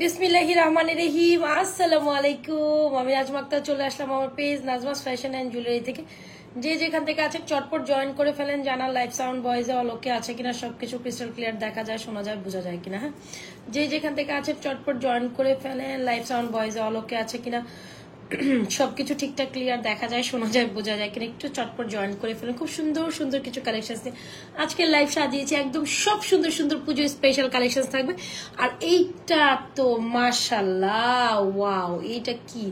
বিসমিল্লাহির রহমানির রহিম। আসসালামু আলাইকুম। আমি নাজমা আক্তার চলে আসলাম আমার page Nazras fashion and jewellery থেকে। যে যেখান থেকে আছে চটপট জয়েন করে ফেলেন। জানার লাইভ সাউন্ড ভয়েসে অলোকে আছে কিনা, সবকিছু ক্রিস্টাল ক্লিয়ার দেখা যায়, শোনা যায়, বোঝা যায় কিনা। হ্যাঁ, যে যেখান থেকে আছে চটপট জয়েন করে ফেলেন। লাইভ সাউন্ড ভয়েসে অলোকে আছে কিনা, সবকিছু ঠিকঠাক ক্লিয়ার দেখা যায়, শোনা যায়, বোঝা যায় কিনা, একটু চটপট জয়েন করে ফেলেন। খুব সুন্দর সুন্দর কিছু কালেকশন আছে আজকে লাইভ সাজিয়েছি, একদম সব সুন্দর সুন্দর পুজো স্পেশাল কালেকশন থাকবে। আর এইটা তো মাশাআল্লাহ, ওয়াও, এইটা কি,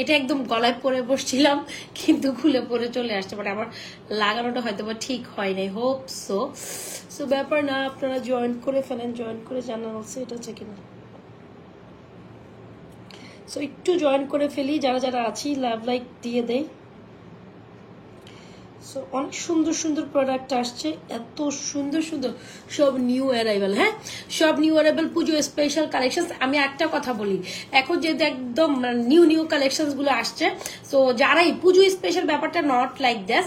এটা একদম গলায় পরে বসছিলাম কিন্তু খুলে পরে চলে আসতে পারে, আমার লাগানোটা হয়তো বা ঠিক হয় নাই, হোপ সো। সো ব্যাপার না, আপনারা জয়েন করে ফেলেন, জয়েন করে জানান হচ্ছে এটা হচ্ছে কিনা। সো একটু জয়েন করে ফেলি, যারা যারা আছি লাভ লাইক দিয়ে দেয়। সো অনেক সুন্দর সুন্দর প্রোডাক্ট আসছে, এত সুন্দর সুন্দর, সব নিউ অ্যারাইভাল। হ্যাঁ, সব নিউ অ্যারাইভাল পুজো স্পেশাল কালেকশন। আমি একটা কথা বলি, এখন যেহেতু একদম নিউ নিউ কালেকশন গুলো আসছে, সো যারাই পুজো স্পেশাল ব্যাপারটা নট লাইক দ্যাস,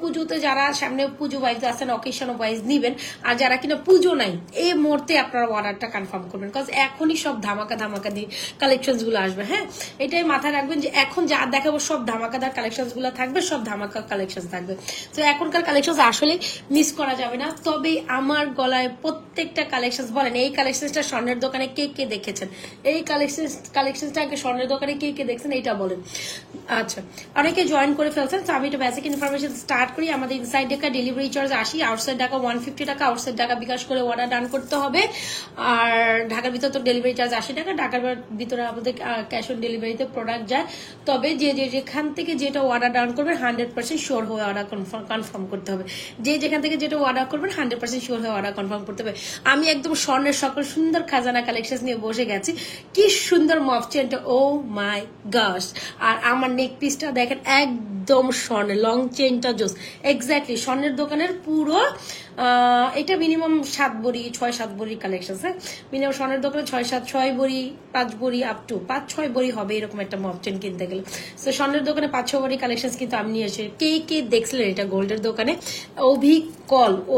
পুজোতে যারা সামনে পুজো ওয়াইজ আছেন, অকেশন ওয়াইজ নিবেন, আর যারা কিনা পুজো নাই এই মুহূর্তে আপনারা অর্ডারটা কনফার্ম করবেন, বিকজ এখনই সব ধামাকা ধামাকা দিয়ে কালেকশন গুলো আসবে। হ্যাঁ, এটাই মাথায় রাখবেন যে এখন যা দেখাবো সব ধামাকাদার কালেকশন গুলো থাকবে, সব ধামাকা কালেকশন থাকবে। তো এখনকার কালেকশন আসলে মিস করা যাবে না। তবে আমার গলায় প্রত্যেকটা কালেকশন, বলেন এই কালেকশনটা স্বর্ণের দোকানে কে কে দেখেছেন, এই কালেকশনটা আগে স্বর্ণের দোকানে কে কে দেখছেন এইটা বলেন। আচ্ছা, অনেকে জয়েন করে ফেলছেন, তো আমি একটা বেসিক ইনফরমেশন স্টার্ট করি। আমাদের inside Dhaka delivery charge 80, outside Dhaka 150 টাকা, আউটসাইড ঢাকা বিকাশ করে অর্ডার ডান করতে হবে। আর ঢাকার ভিতর তো ডেলিভারি চার্জ 80 টাকা, ঢাকার ভিতরে আমাদের ক্যাশ অন ডেলিভারিতে প্রোডাক্ট যায়। তবে যেখান থেকে যেটা অর্ডার ডাউন করবেন 100% শিওর হয়ে অর্ডার কনফার্ম করতে হবে। যেখান থেকে যেটা অর্ডার করবেন 100% শিওর হয়ে অর্ডার কনফার্ম করতে হবে। আমি একদম স্বর্ণের সকল সুন্দর খাজানা কালেকশন নিয়ে বসে গেছি। কি সুন্দর মফ চেনটা, ও মাই গশ! আর আমার নেক পিসটা দেখেন, একদম স্বর্ণের লং চেনটা জোস, এক্স্যাক্টলি স্বর্ণের দোকানের পুরো। এটা মিনিমাম 7 বড়ি 6-7 বড়ি কালেকশন। হ্যাঁ, মিনিমাম স্বর্ণের দোকানে 6 বড়ি 5 বড়ি আপ টু 5-6 বড়ি হবে এরকম একটা মফ চেন কিনতে গেলে। তো স্বর্ণের দোকানে 5-6 বড়ি কালেকশন কিন্তু আমি নিয়ে এসেছি। কে কে দেখছিলেন এটা গোল্ডের দোকানে,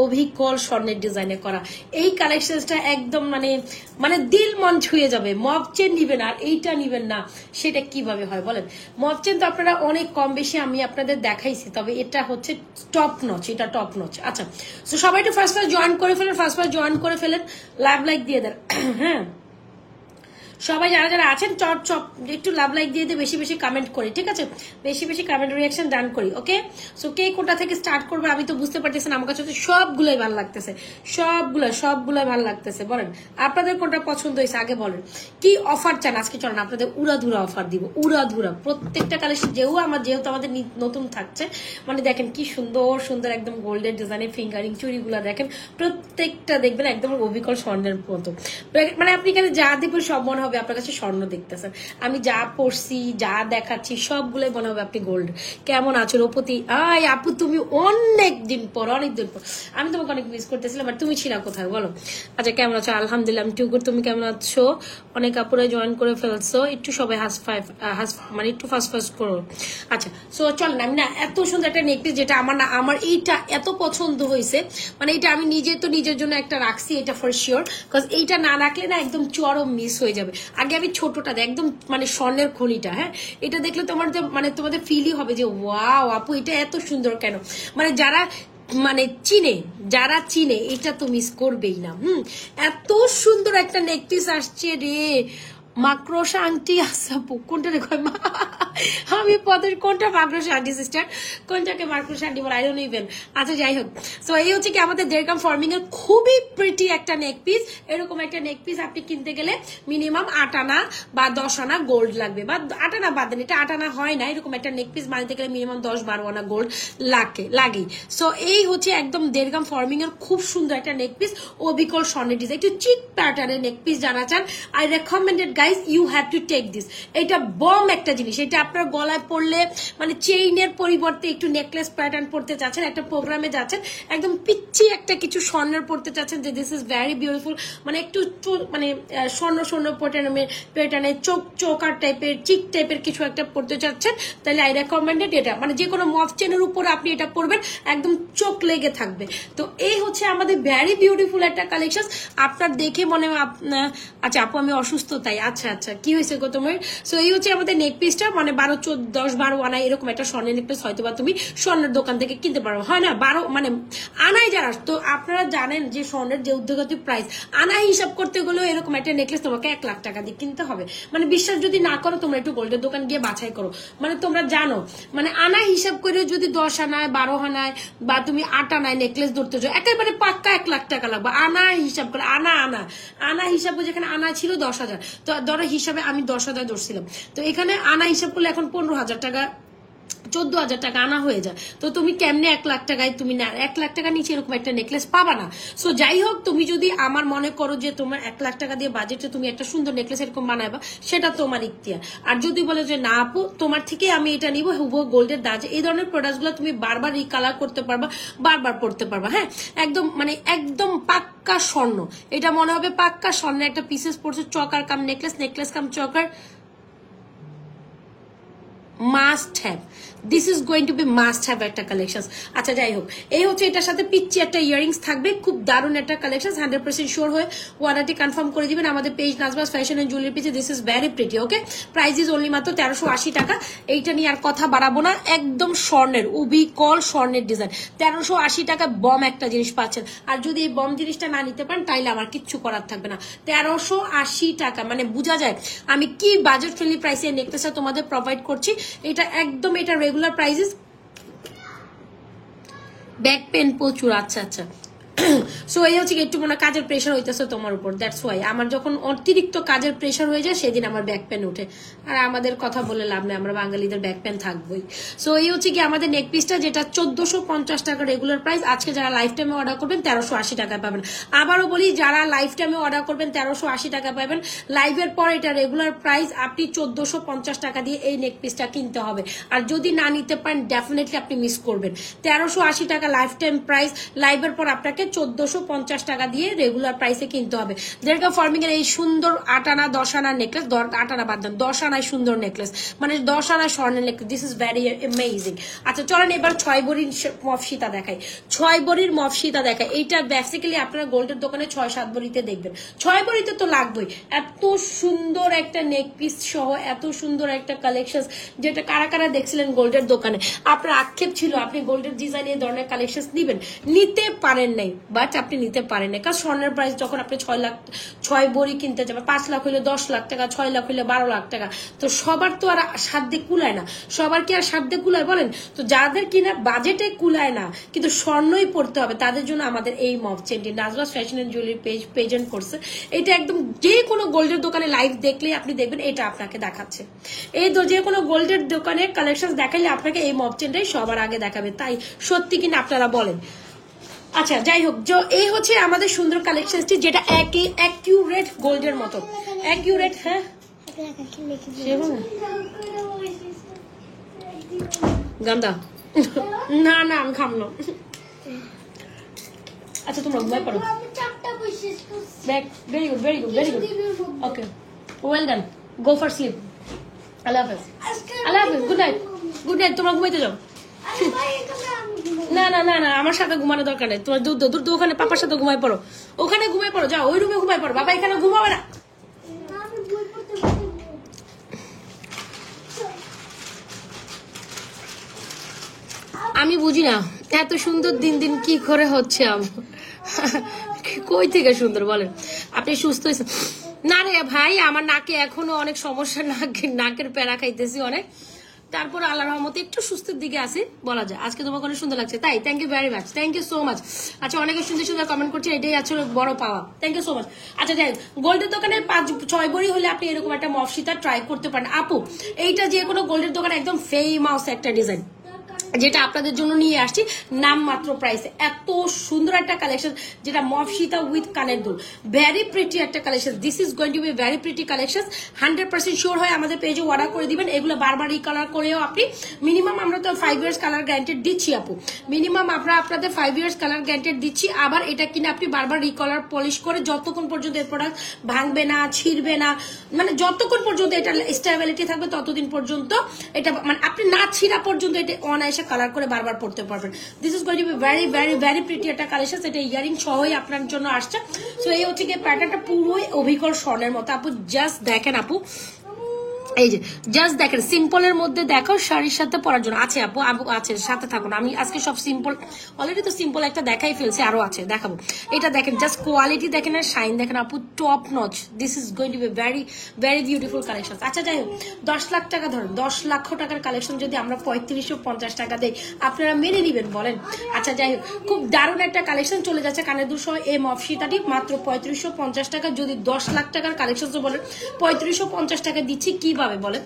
অভিকল স্বর্ণের ডিজাইনে করা এই কালেকশনটা একদম মানে দিল মন ছুঁয়ে যাবে। মফ চেন নিবেন আর এইটা নিবেন না, সেটা কিভাবে হয় বলেন? মফ চেন তো আপনারা অনেক কম বেশি আমি আপনাদের দেখাইছি, তবে এটা হচ্ছে টপ নচ, এটা টপ নচ। আচ্ছা, তো সবাই একটু ফার্স্ট জয়েন করে ফেলেন, জয়েন করে ফেলেন, লাভ লাইক দিয়ে দেন। হ্যাঁ, সবাই যারা যারা আছেন চপ একটু লাভ লাইক দিয়ে দিয়ে বেশি বেশি কমেন্ট করি, ঠিক আছে? বেশি বেশি কমেন্ট রিয়াকশন ডান করি, ওকে? সো কে কোনটা থেকে স্টার্ট করবে আমি তো বুঝতে পারতেছি না, আমার কাছে সবগুলোই ভালো লাগতেছে, সবগুলোই ভালো লাগতেছে। বলেন আপনাদের কোনটা পছন্দ হয়েছে আগে বলেন। কি অফার চান আজকে? চলেন আপনাদের উড়াধুরা অফার দিব, উড়াধুরা প্রত্যেকটা কালেকশন। যেহেতু আমাদের নতুন থাকছে, মানে দেখেন কি সুন্দর সুন্দর একদম গোল্ডের ডিজাইনের ফিঙ্গারিং চুড়িগুলো দেখেন, প্রত্যেকটা দেখবেন একদম অবিকল স্বর্ণের মতো। মানে আপনি এখানে যা দেখবেন সব মনে হবে আপনার কাছে স্বর্ণ দেখতেছেন। আমি যা পড়ছি যা দেখাচ্ছি সবগুলোই মনে হবে আপনি গোল্ড। কেমন আছো রূপতি? আয় আপু, তুমি অনেকদিন পর আমি তোমাকে অনেক মিস করতেছিলাম, বাট তুমি ছিলা কোথায় বলো? আচ্ছা, কেমন আছো? আলহামদুলিল্লাহ আমি টুকুর, তুমি কেমন আছো? অনেক আপুরা জয়েন করে ফেলছো, একটু সবাই মানে একটু ফাস্ট করো। আচ্ছা, সো চল না, আমি না এত সুন্দর একটা নেকলেস, যেটা আমার এইটা এত পছন্দ হয়েছে, মানে এটা আমি নিজের জন্য একটা রাখছি, এটা ফর শিওর, বিকজ এইটা না রাখলে না একদম চরম মিস হয়ে যাবে। আগে আমি ছোটটা একদম মানে স্বর্ণের খনিটা, হ্যাঁ, এটা দেখলে তোমাদের ফিলই হবে যে ওয়াও আপু এটা এত সুন্দর কেন। মানে যারা চিনে এটা তো মিস করবেই না। এত সুন্দর একটা নেকপিস আসছে রে, মাক্রোশা আংটি আছে কোনটা দেখো, আমি পদের কোনটা মাক্রোশা আংটি সিস্টার, কোনটাকে মাক্রোশা আংটি বলে আই ডোন্ট ইভেন। আচ্ছা, যাই হোক, সো এই হচ্ছে কি আমাদের দেড়গ্রাম ফর্মিং এর খুবই প্রিটি একটা নেক পিস। এরকম একটা নেক পিস আপনি কিনতে গেলে মিনিমাম 8 আনা বা 10 আনা গোল্ড লাগবে, বা 8 আনা বাদ দেন, এটা 8 আনা হয় না। এরকম একটা নেক পিস বানাতে গেলে মিনিমাম 10-12 আনা গোল্ড লাগেই। সো এই হচ্ছে একদম দেড়গ্রাম ফর্মিং এর খুব সুন্দর একটা নেক পিস, অবিকল স্বর্ণের ডিজাইন, একটু চিক প্যাটার্নের নেক পিস। জানা চান, I recommended guys, you have to take this. এটা বম একটা জিনিস, এটা আপনার গলায় পড়লে মানে চেইনের পরিবর্তে একটু নেকলেস প্যাটার্ন পড়তে চাচ্ছেন, একটা প্রোগ্রামে যাচ্ছেন, একদম পিচ্ছি একটা কিছু স্বর্ণের পড়তে চাচ্ছেন, যে দিস ইজ ভেরি বিউটিফুল, মানে একটু মানে স্বর্ণ স্বর্ণ প্যাটার্নে চোকার টাইপের চিক টাইপের কিছু একটা পড়তে চাচ্ছেন, তাহলে আই রেকমেন্ডেড এটা। মানে যে কোনো মফ চেনের উপর আপনি এটা পরবেন, একদম চোখ লেগে থাকবে। তো এই হচ্ছে আমাদের ভেরি বিউটিফুল একটা কালেকশন। আপনার দেখে মনে আচ্ছা আপু আমি অসুস্থ তাই, আচ্ছা আচ্ছা কি হয়েছে গো তোমার? সো এই হচ্ছে আমাদের নেক পিসটা, মানে 10-12 আনা এরকম একটা স্বর্ণের নেকলেস হয়তো বা তুমি স্বর্ণের দোকান থেকে কিনতে পারো, হয় না 12 মানে আনাই যারা। তো আপনারা জানেন যে স্বর্ণের যে উদ্যোগতি প্রাইস, আনা হিসাব করতে গেলেও এরকম একটা নেকলেস তোমাকে 1 লাখ টাকা দিয়ে কিনতে হবে। মানে বিশ্বাস যদি না করো, তোমরা একটু গোল্ডের দোকান গিয়ে বাছাই করো, মানে তোমরা জানো মানে আনা হিসাব করে যদি 10 আনায় 12 আনায় বা তুমি 8 আনায় নেকলেস ধরতে যাও, একেবারে পাক্কা 1 লাখ টাকা লাগবে। আনা হিসাব করে, আনা হিসাব করে, যেখানে আনা ছিল 10,000, তো ধরো হিসাবে আমি 10,000 ধরছিলাম, তো এখানে আনা হিসাব করলে এখন 15,000 টাকা 14,000 টাকা আনা হয়ে যায়। তো তুমি কেমনে 1 লাখ টাকায় তুমি না 1 লাখ টাকা নিচে এরকম একটা নেকলেস পাবা না। সো যাই হোক, তুমি যদি আমার মনে করো যে তোমার 1 লাখ টাকা দিয়ে বাজেটে তুমি একটা সুন্দর নেকলেস এরকম বানাবা, সেটা তোমার ইখতিয়ার। আর যদি বলে যে না আপু তোমার থেকে আমি এটা নিবো হুবহু গোল্ডের দাজ, এই ধরনের প্রোডাক্ট গুলো তুমি বারবার রিকালার করতে পারবা, বারবার পড়তে পারবা। হ্যাঁ, একদম মানে একদম পাক্কা স্বর্ণ, এটা মনে হবে পাক্কা স্বর্ণের একটা পিসেস পড়ছে, choker cum necklace, necklace cum choker, must have. This is going to be must have একটা কালেকশন। আচ্ছা যাই হোক, এই হচ্ছে এটার সাথে পিচ্ছি একটা ইয়ারিংস থাকবে, খুব দারুণ একটা কালেকশন। 100% শিওর হয়ে অর্ডারটি কনফার্ম করে দিবেন আমাদের page Najmas fashion and jewellery পেজে। This is very pretty. Okay, price is only মাত্র 1380 টাকা। এইটা নিয়ে আর কথা বাড়াবো না, একদম স্বর্ণের কল স্বর্ণের ডিজাইন, 1380 টাকা বম একটা জিনিস পাচ্ছেন। আর যদি এই বম জিনিসটা না নিতে পারেন তাইলে আমার কিচ্ছু করার থাকবে না। 1380 টাকা মানে বোঝা যায় আমি কি বাজেট ফ্রেন্ডলি প্রাইসে নেকলেসটা তোমাদের প্রোভাইড করছি। এটা একদম এটা রেগুলার প্রাইসেস। ব্যাক পেন প্রচুর, আচ্ছা আচ্ছা। সো এই হচ্ছে একটু মনে কাজের প্রেশার হইতেছে তোমার উপর, দ্যাটস ওয়াই। আমার যখন অতিরিক্ত কাজের প্রেশার হয়ে যায় সেদিন আমার ব্যাক পেন উঠে, আর আমাদের কথা বলে লাভ নেই, আমরা বাঙালিদের ব্যাক পেন থাকবোই। সো এই হচ্ছে কি আমাদের নেক পিসটা, যেটা 1450 টাকা রেগুলার প্রাইস। আজকে যারা লাইফ টাইমে অর্ডার করবেন 1380 টাকা পাবেন। আবারও বলি, যারা লাইফ টাইমে অর্ডার করবেন 1380 টাকা পাবেন। লাইভের পর এটা রেগুলার প্রাইস, আপনি 1450 টাকা দিয়ে এই নেক পিসটা কিনতে হবে। আর যদি না নিতে পারেন ডেফিনেটলি আপনি মিস করবেন। 1380 টাকা লাইফ টাইম প্রাইস, লাইভের পর আপনাকে 1450 টাকা দিয়ে রেগুলার প্রাইসে কিনতে হবে। যেটা ফর্মিং এর এই সুন্দর 8 আনা 10 আনা নেকলেস, 8 আনা বাদ দেন, 10 আনায় সুন্দর নেকলেস, মানে 10 আনা স্বর্ণের necklace. This is very amazing. আচ্ছা চলেন এবার 6 ভরির মফসিতা দেখাই। 6 ভরির মফসিতা দেখাই। এইটা বেসিক্যালি আপনারা গোল্ডের দোকানে 6-7 ভরিতে দেখবেন, 6 ভরিতে তো লাগবেই। এত সুন্দর একটা নেক পিস সহ এত সুন্দর একটা কালেকশন, যেটা কারা কারা দেখছিলেন গোল্ডের দোকানে, আপনার আক্ষেপ ছিল আপনি গোল্ডের ডিজাইন এই ধরনের কালেকশন নিবেন, নিতে পারেন নাই, বাট আপনি নিতে পারেন না। কারণ স্বর্ণের প্রাইস যখন আপনি 6 ভরি কিনতে যাবেন, 5 লাখ হইলে 10 লাখ টাকা, 6 লাখ হইলে 12 লাখ টাকা, তো সবার তো আর সাধ্যে কুলায় না। সবার কি আর সাধ্যে কুলায় বলেন? তো যাদের কিনা বাজেটে কুলায় না কিন্তু স্বর্ণই পড়তে হবে, তাদের জন্য আমাদের এই মফ চেনটি Nazras fashion and jewellery page present করছে। এটা একদম যে কোনো গোল্ডের দোকানে লাইভ দেখলে আপনি দেখবেন এটা আপনাকে দেখাচ্ছে। এই যে কোনো গোল্ডের দোকানে কালেকশন দেখাইলে আপনাকে এই মফ চেনটাই সবার আগে দেখাবে। তাই সত্যি কিনা আপনারা বলেন। আচ্ছা যাই হোক, এই হচ্ছে আমাদের সুন্দর কালেকশনটি, যেটা অ্যাকিউরেট গোল্ডের মতো অ্যাকিউরেট। হ্যাঁ গান্দা না না আমি খাম না। আচ্ছা তোমরা ঘুমাই পড়ো। Very good very good very good. Okay well done, go for sleep. আল্লাহ হাফেজ, আল্লাহ হাফেজ, গুড নাইট, গুড নাইট। তোমরা ঘুমাইতে যাও। না না না না, আমার সাথে ঘুমানো দরকার নেই। তোমার দূর দূর ওখানে পাপার সাথে ঘুমাই পড়ো, ওখানে ঘুমাই পড়ো, যাও ওই রুমে ঘুমাই পড়ো। বাবা এখানে ঘুমাবে না। আমি বুঝি না এত সুন্দর দিন দিন কি করে হচ্ছে, কই থেকে সুন্দর বলেন? আপনি সুস্থ হয়েছেন? না রে ভাই, আমার নাকে এখনো অনেক সমস্যা, নাকের প্যারা খাইতেছি অনেক, তারপর আল্লাহর রহমতে একটু সুস্থের দিকে আসি বলা যায়। আজকে তোমাকে অনেক সুন্দর লাগছে, তাই thank you very much, thank you so much. আচ্ছা অনেকে সুন্দর সুন্দর কমেন্ট করছে, এটাই আসলে বড় পাওয়া, থ্যাংক ইউ সো মাচ। আচ্ছা যাই, গোল্ডের দোকানে 5-6 ভরি হলে আপনি এরকম একটা মফসিতা ট্রাই করতে পারেন। আপু এইটা যে কোনো গোল্ডের দোকানে একদম ফেমাস একটা ডিজাইন, যেটা আপনাদের জন্য নিয়ে আসছি নাম মাত্র প্রাইসে। এত সুন্দর একটা কালেকশন, যেটা মফ সীতা উইথ কানের দুল, ভেরি প্রিটি একটা collection. This is going to be very pretty collection. 100% sure হয় আমাদের পেজে অর্ডার করে দিবেন। এগুলো বারবার রিকালার করেও আপনি মিনিমাম, আমরা তো 5 ইয়ার্স কালার গ্যারান্টেড দিচ্ছি আপু, মিনিমাম আমরা আপনাদের 5 ইয়ার্স কালার গ্যারান্টেড দিচ্ছি। আবার এটা কিনে আপনি বারবার রিকালার পলিশ করে যতক্ষণ পর্যন্ত এই প্রোডাক্ট ভাঙবে না, ছিঁড়বে না, মানে যতক্ষণ পর্যন্ত এটা স্টেবিলিটি থাকবে ততদিন পর্যন্ত এটা, মানে আপনি না ছিঁড়া পর্যন্ত এটা অনায়াসে কালার করে বারবার পড়তে পারবেন। This is going to be very very very pretty একটা কালেকশন। এটা ইয়ারিং সহই আপনার জন্য আসছে। সো এই হচ্ছে গিয়ে প্যাটার্নটা পুরোই অভিকর স্বর্ণের মতো আপু। জাস্ট দেখেন আপু, এই যে জাস্ট দেখেন, সিম্পলের মধ্যে দেখো শাড়ির সাথে পরার জন্য আছে আপু। আপু আছে, সাথে থাকুন। আমি আজকে সব সিম্পল, অলরেডি তো সিম্পল একটা দেখাই ফেলছে, আরো আছে দেখাবো। এটা দেখেন, জাস্ট কোয়ালিটি দেখেন আর শাইন দেখেন আপু, top notch. This is going to be very very beautiful collection. আচ্ছা যাই হোক, 10 লাখ টাকা ধরেন, 10 লক্ষ টাকার কালেকশন যদি আমরা 3550 টাকা দেই, আপনারা মেনে নিবেন বলেন? আচ্ছা যাই হোক, খুব দারুণ একটা কালেকশন চলে যাচ্ছে কানের দুল সহ এই মফ সীতাটি মাত্র 3550 টাকা। যদি 10 লাখ টাকার কালেকশন তো বলেন 3550 টাকা দিচ্ছি, কিভাবে বলেন,